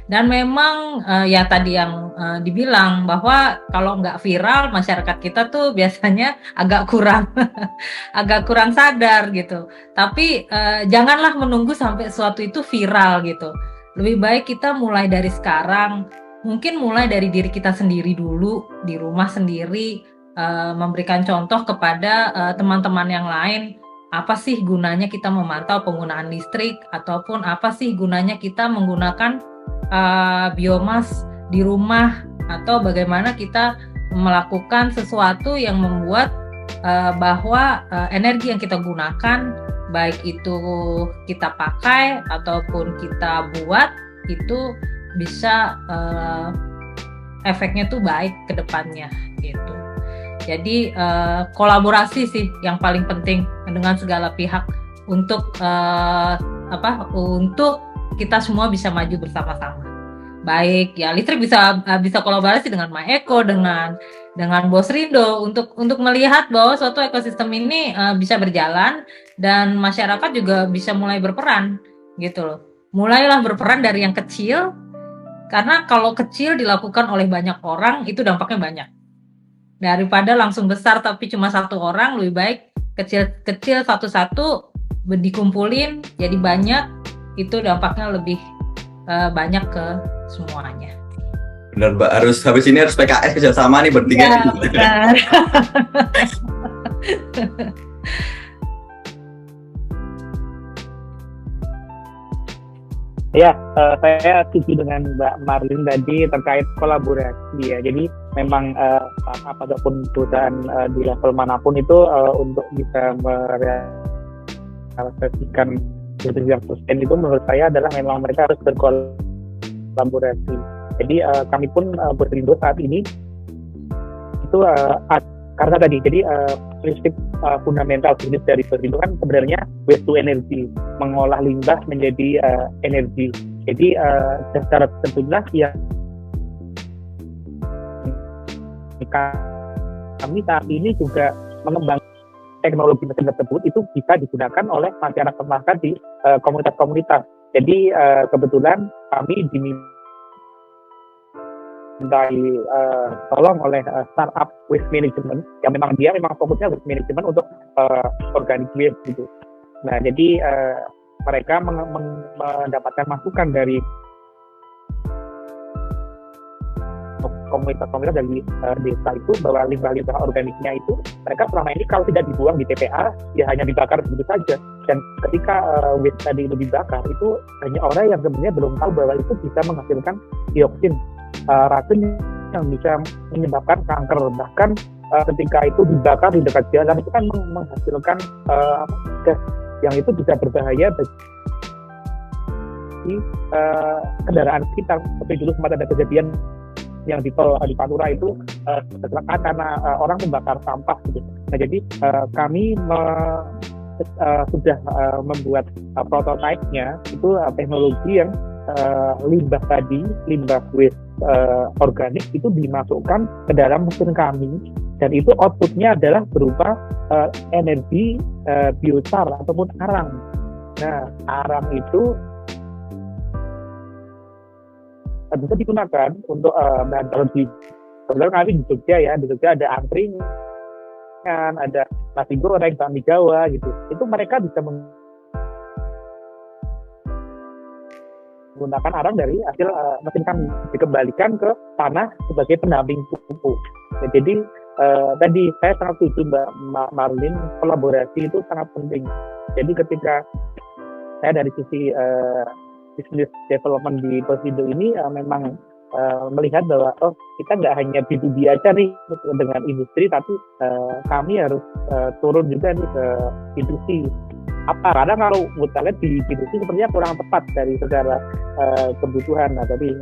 Dan memang ya tadi yang dibilang bahwa kalau nggak viral, masyarakat kita tuh biasanya agak kurang sadar gitu. Tapi janganlah menunggu sampai sesuatu itu viral gitu. Lebih baik kita mulai dari sekarang, mungkin mulai dari diri kita sendiri dulu, di rumah sendiri, memberikan contoh kepada teman-teman yang lain. Apa sih gunanya kita memantau penggunaan listrik, ataupun apa sih gunanya kita menggunakan biomas di rumah, atau bagaimana kita melakukan sesuatu yang membuat bahwa energi yang kita gunakan, baik itu kita pakai ataupun kita buat, itu bisa efeknya tuh baik ke depannya gitu. Jadi kolaborasi sih yang paling penting dengan segala pihak untuk untuk kita semua bisa maju bersama-sama. baik ya listrik bisa kolaborasi dengan Maeko, dengan Bos Rindo untuk melihat bahwa suatu ekosistem ini bisa berjalan dan masyarakat juga bisa mulai berperan gitu loh. Mulailah berperan dari yang kecil, karena kalau kecil dilakukan oleh banyak orang itu dampaknya banyak. Daripada langsung besar tapi cuma satu orang, lebih baik kecil-kecil satu-satu dikumpulin jadi banyak, itu dampaknya lebih banyak ke semuanya. Benar Mbak, habis ini harus PKS kerjasama nih bertiga. Ya, benar. Ya, saya setuju dengan Mbak Marlin tadi terkait kolaborasi ya. Jadi memang startup ataupun perusahaan di level manapun itu untuk bisa merealisasikan bisnis yang sustain itu menurut saya adalah memang mereka harus berkolaborasi. Jadi kami pun Bosrindo saat ini itu karena tadi jadi prinsip fundamental bisnis dari Bosrindo kan sebenarnya waste to energy, mengolah limbah menjadi energi. Jadi secara tentunya ya kami saat ini juga mengembangkan teknologi mesin tersebut itu bisa digunakan oleh masyarakat di komunitas-komunitas. Jadi kebetulan kami dimintai tolong oleh startup waste management yang memang fokusnya waste management untuk organic waste gitu. Nah jadi mereka mendapatkan masukan dari komunitas-komunitas dari desa itu bahwa limbah-limbah organiknya itu mereka selama ini kalau tidak dibuang di TPA ya hanya dibakar begitu saja, dan ketika waste tadi itu dibakar itu hanya orang yang sebenarnya belum tahu bahwa itu bisa menghasilkan dioksin, racun yang bisa menyebabkan kanker. Bahkan ketika itu dibakar di dekat jalan itu kan menghasilkan gas yang itu bisa berbahaya bagi kendaraan kita. Seperti dulu sempat ada kejadian yang di tol di Pantura itu kecelakaan karena orang membakar sampah gitu. Nah jadi kami sudah membuat prototipe-nya itu teknologi yang limbah waste organik itu dimasukkan ke dalam mesin kami, dan itu outputnya adalah berupa energi biochar ataupun arang. Nah arang itu bisa digunakan untuk bahan baku. Kebetulan kami di Jogja ya, di Jogja ada angkringan, ada nasi goreng, bakmi Jawa gitu. Itu mereka bisa menggunakan arang dari hasil mesin kami, dikembalikan ke tanah sebagai pendamping pupuk. Nah, jadi tadi saya sangat setuju Mbak Marlin, kolaborasi itu sangat penting. Jadi ketika saya dari sisi business development di Bosrindo ini memang melihat bahwa kita nggak hanya B2B aja nih dengan industri, tapi kami harus turun juga nih ke industri. Karena kalau kita lihat di industri sepertinya kurang tepat dari secara kebutuhan. Nah, tapi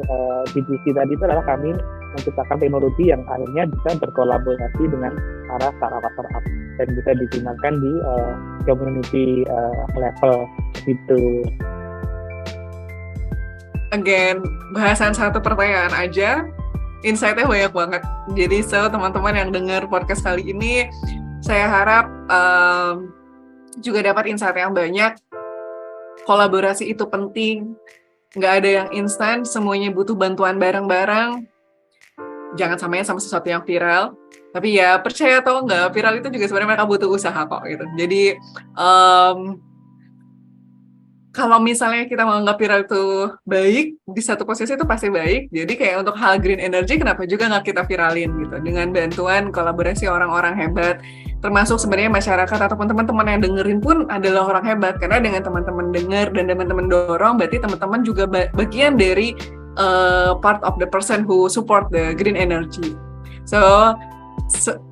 industri tadi itu adalah kami menciptakan teknologi yang akhirnya bisa berkolaborasi dengan para startup dan bisa digunakan di community level gitu. Again, bahasan satu pertanyaan aja, insight-nya banyak banget. Jadi teman-teman yang dengar podcast kali ini, saya harap juga dapat insight yang banyak. Kolaborasi itu penting, nggak ada yang instan, semuanya butuh bantuan bareng-bareng. Jangan samain sama sesuatu yang viral. Tapi ya percaya atau enggak, viral itu juga sebenarnya mereka butuh usaha kok gitu. Jadi kalau misalnya kita menganggap viral itu baik, di satu posisi itu pasti baik. Jadi kayak untuk hal green energy, kenapa juga nggak kita viralin gitu, dengan bantuan kolaborasi orang-orang hebat, termasuk sebenarnya masyarakat ataupun teman-teman yang dengerin pun adalah orang hebat, karena dengan teman-teman denger dan teman-teman dorong, berarti teman-teman juga bagian dari part of the person who support the green energy. So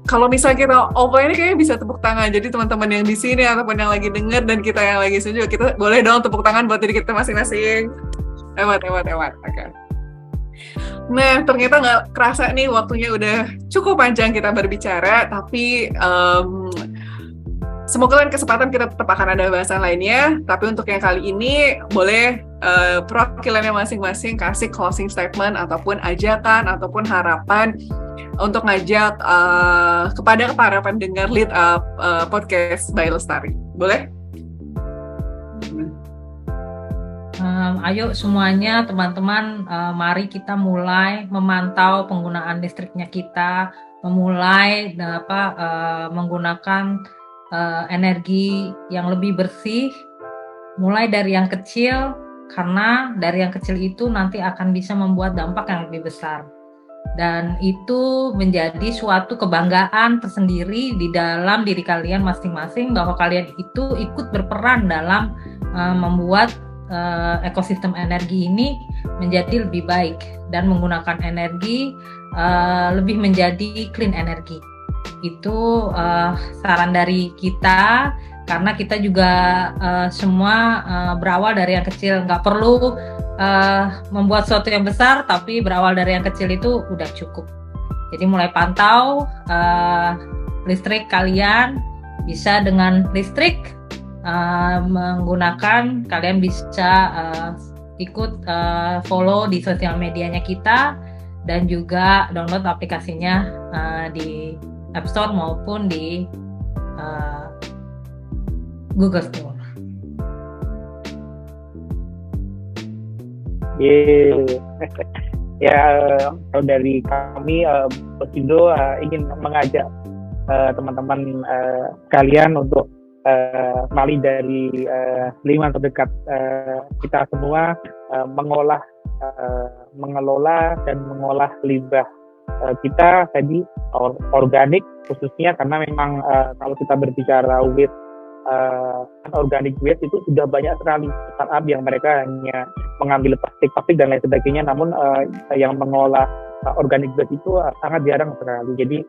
kalau misalnya kita offline ini kayaknya bisa tepuk tangan. Jadi teman-teman yang di sini ataupun yang lagi denger dan kita yang lagi sini juga, kita boleh dong tepuk tangan buat diri kita masing-masing. Hebat. Oke. Nah, ternyata nggak kerasa nih waktunya udah cukup panjang kita berbicara, tapi semoga lain kesempatan kita tetap akan ada bahasan lainnya. Tapi untuk yang kali ini boleh perwakilannya masing-masing kasih closing statement ataupun ajakan ataupun harapan untuk ngajak kepada para pendengar Lead Up podcast by Lestari. Boleh? Ayo semuanya teman-teman, mari kita mulai memantau penggunaan listriknya kita, memulai menggunakan energi yang lebih bersih, mulai dari yang kecil, karena dari yang kecil itu nanti akan bisa membuat dampak yang lebih besar. Dan itu menjadi suatu kebanggaan tersendiri di dalam diri kalian masing-masing, bahwa kalian itu ikut berperan dalam membuat ekosistem energi ini menjadi lebih baik dan menggunakan energi lebih menjadi clean energy. Itu saran dari kita, karena kita juga semua berawal dari yang kecil, nggak perlu membuat sesuatu yang besar, tapi berawal dari yang kecil itu udah cukup. Jadi mulai pantau listrik kalian, bisa dengan listrik menggunakan, kalian bisa ikut follow di sosial medianya kita, dan juga download aplikasinya di App Store maupun di Google Store. Ya, kalau dari kami Bosindo ingin mengajak teman-teman kalian untuk mari dari lingkungan terdekat kita semua mengelola dan mengolah limbah kita tadi organik, khususnya karena memang kalau kita berbicara waste organic waste itu sudah banyak sekali startup yang mereka hanya mengambil plastik dan lain sebagainya, namun yang mengolah organic waste itu sangat jarang sekali. Jadi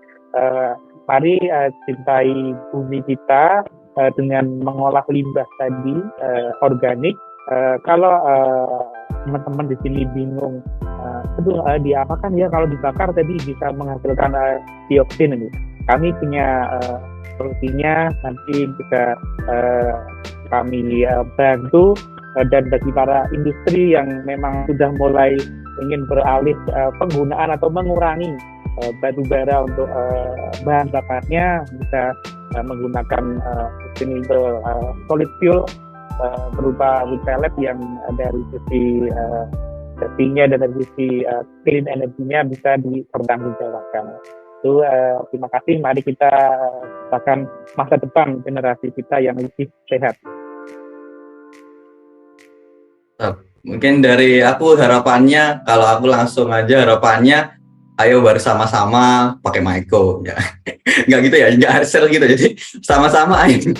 mari cintai bumi kita dengan mengolah limbah tadi organik. Kalau teman-teman di sini bingung, diapakan ya kalau dibakar tadi bisa menghasilkan dioksin ini? Kami punya solusinya, nanti bisa kami bantu, dan bagi para industri yang memang sudah mulai ingin beralih penggunaan atau mengurangi batu bara untuk bahan bakarnya, bisa menggunakan sustainable solid fuel berupa wood pellet yang dari sisi safety-nya dan dari sisi clean energinya bisa dipertanggungjawabkan. Itu terima kasih. Mari kita ciptakan masa depan generasi kita yang lebih sehat. Mungkin dari aku harapannya, kalau aku langsung aja harapannya, ayo bersama-sama pakai Maeko ya. Nggak gitu ya, nggak hard gitu. Jadi sama-sama ayo.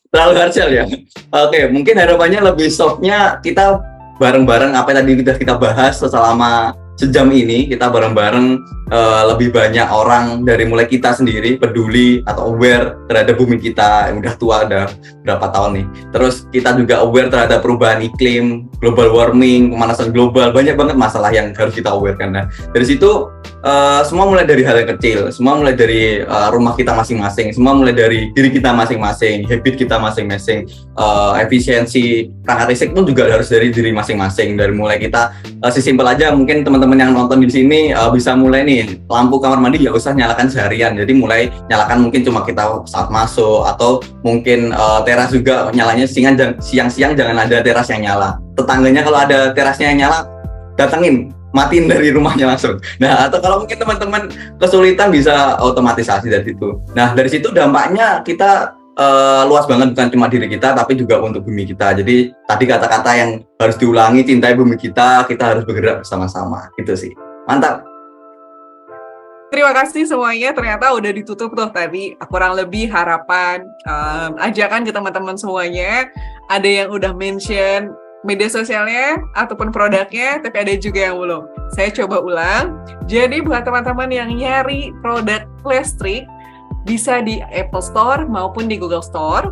Terlalu hard ya. Oke, mungkin harapannya lebih softnya kita bareng-bareng apa yang tadi kita bahas selama sejam ini, kita bareng-bareng lebih banyak orang dari mulai kita sendiri peduli atau aware terhadap bumi kita yang udah tua, udah berapa tahun nih. Terus kita juga aware terhadap perubahan iklim, global warming, pemanasan global, banyak banget masalah yang harus kita awarekan. Nah, dari situ semua mulai dari hal yang kecil, semua mulai dari rumah kita masing-masing, semua mulai dari diri kita masing-masing, habit kita masing-masing, efisiensi perangkat listrik pun juga harus dari diri masing-masing. Dari mulai kita sesimpel aja, mungkin teman-teman yang nonton di sini bisa mulai nih, lampu kamar mandi nggak usah nyalakan seharian, jadi mulai nyalakan mungkin cuma kita saat masuk, atau mungkin teras juga nyalanya siang-siang jangan ada teras yang nyala. Tetangganya kalau ada terasnya yang nyala, datengin, matiin dari rumahnya langsung. Nah, atau kalau mungkin teman-teman kesulitan bisa otomatisasi dari situ. Nah, dari situ dampaknya kita luas banget, bukan cuma diri kita tapi juga untuk bumi kita. Jadi tadi kata-kata yang harus diulangi, cintai bumi kita harus bergerak bersama-sama. Gitu sih. Mantap. Terima kasih semuanya, ternyata udah ditutup tuh tadi kurang lebih harapan, ajakan ke teman-teman semuanya. Ada yang udah mention media sosialnya ataupun produknya, tapi ada juga yang belum. Saya coba ulang. Jadi buat teman-teman yang nyari produk listrik, bisa di Apple Store maupun di Google Store,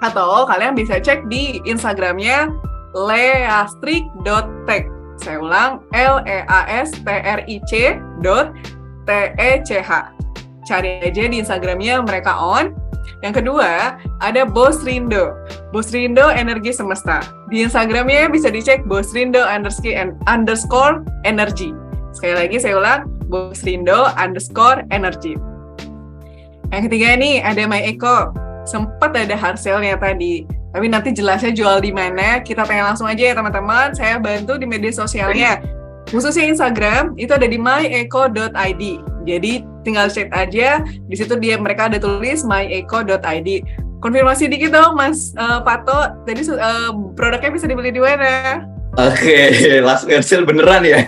atau kalian bisa cek di Instagramnya leastric.tech. Saya ulang, leastric.tech. Cari aja di Instagramnya mereka on. Yang kedua, ada Bos Rindo. Bos Rindo Energi Semesta. Di Instagramnya bisa dicek bosrindo_energy. Sekali lagi saya ulang, bosrindo_energy. Yang ketiga nih, ada My Eco. Sempat ada hard sale-nya tadi. Tapi nanti jelasnya jual di mana, kita tanya langsung aja ya teman-teman. Saya bantu di media sosialnya. Khususnya Instagram, itu ada di myeco.id. Jadi tinggal cek aja, di situ mereka ada tulis myeco.id. Konfirmasi dikit dong Mas Pato, tadi produknya bisa dibeli di mana? Oke, langsung sale beneran ya.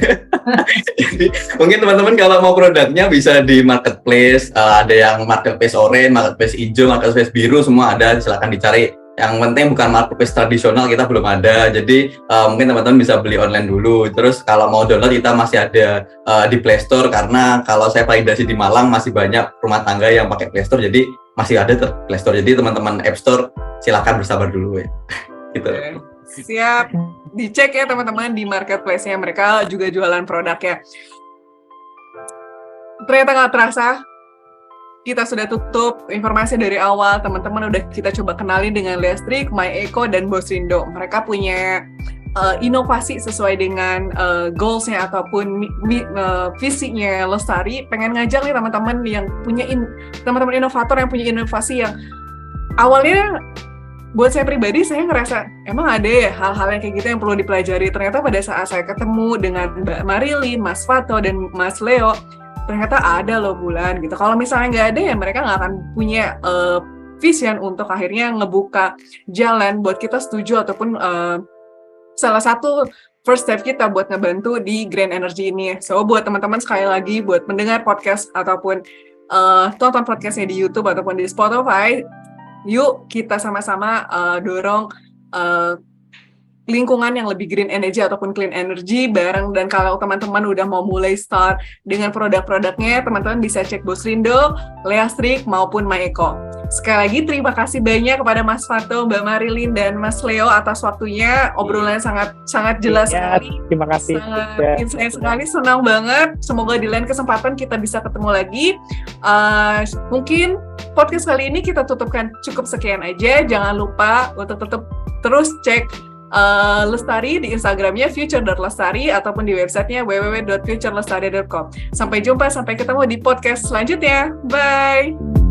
Jadi mungkin teman-teman kalau mau produknya bisa di marketplace, ada yang marketplace orange, marketplace hijau, marketplace biru, semua ada, silakan dicari. Yang penting bukan marketplace tradisional, kita belum ada. Jadi mungkin teman-teman bisa beli online dulu. Terus kalau mau download kita masih ada di Play Store, karena kalau saya validasi di Malang masih banyak rumah tangga yang pakai Play Store, jadi masih ada Play Store. Jadi teman-teman App Store silakan bersabar dulu ya. Gitu. Siap, dicek ya teman-teman di marketplace-nya, mereka juga jualan produknya. Ternyata nggak terasa, kita sudah tutup informasi dari awal. Teman-teman udah kita coba kenalin dengan Lestrik, My Eco, dan Bos Rindo. Mereka punya inovasi sesuai dengan goals-nya ataupun visinya Lestari. Pengen ngajak nih teman-teman yang punya teman-teman inovator yang punya inovasi yang awalnya buat saya pribadi, saya ngerasa emang ada ya hal-hal yang kayak gitu yang perlu dipelajari. Ternyata pada saat saya ketemu dengan Mbak Marilyn, Mas Fato, dan Mas Leo, ternyata ada loh Bulan gitu. Kalau misalnya nggak ada ya mereka nggak akan punya vision untuk akhirnya ngebuka jalan buat kita setuju ataupun salah satu first step kita buat ngebantu di Green Energy ini. So buat teman-teman sekali lagi buat mendengar podcast ataupun tonton podcastnya di YouTube ataupun di Spotify, yuk kita sama-sama dorong lingkungan yang lebih green energy ataupun clean energy bareng. Dan kalau teman-teman udah mau mulai start dengan produk-produknya, teman-teman bisa cek Bos Rindo, Lestrik, maupun My Eco. Sekali lagi terima kasih banyak kepada Mas Fato, Mbak Marilyn, dan Mas Leo atas waktunya. Obrolannya sangat jelas sekali. Terima kasih. Sangat insight sekali, senang banget. Semoga di lain kesempatan kita bisa ketemu lagi. Mungkin podcast kali ini kita tutupkan cukup sekian aja. Jangan lupa untuk tetap terus cek Lestari di Instagramnya future.lestari ataupun di websitenya www.futurelestari.com. Sampai jumpa, sampai ketemu di podcast selanjutnya. Bye!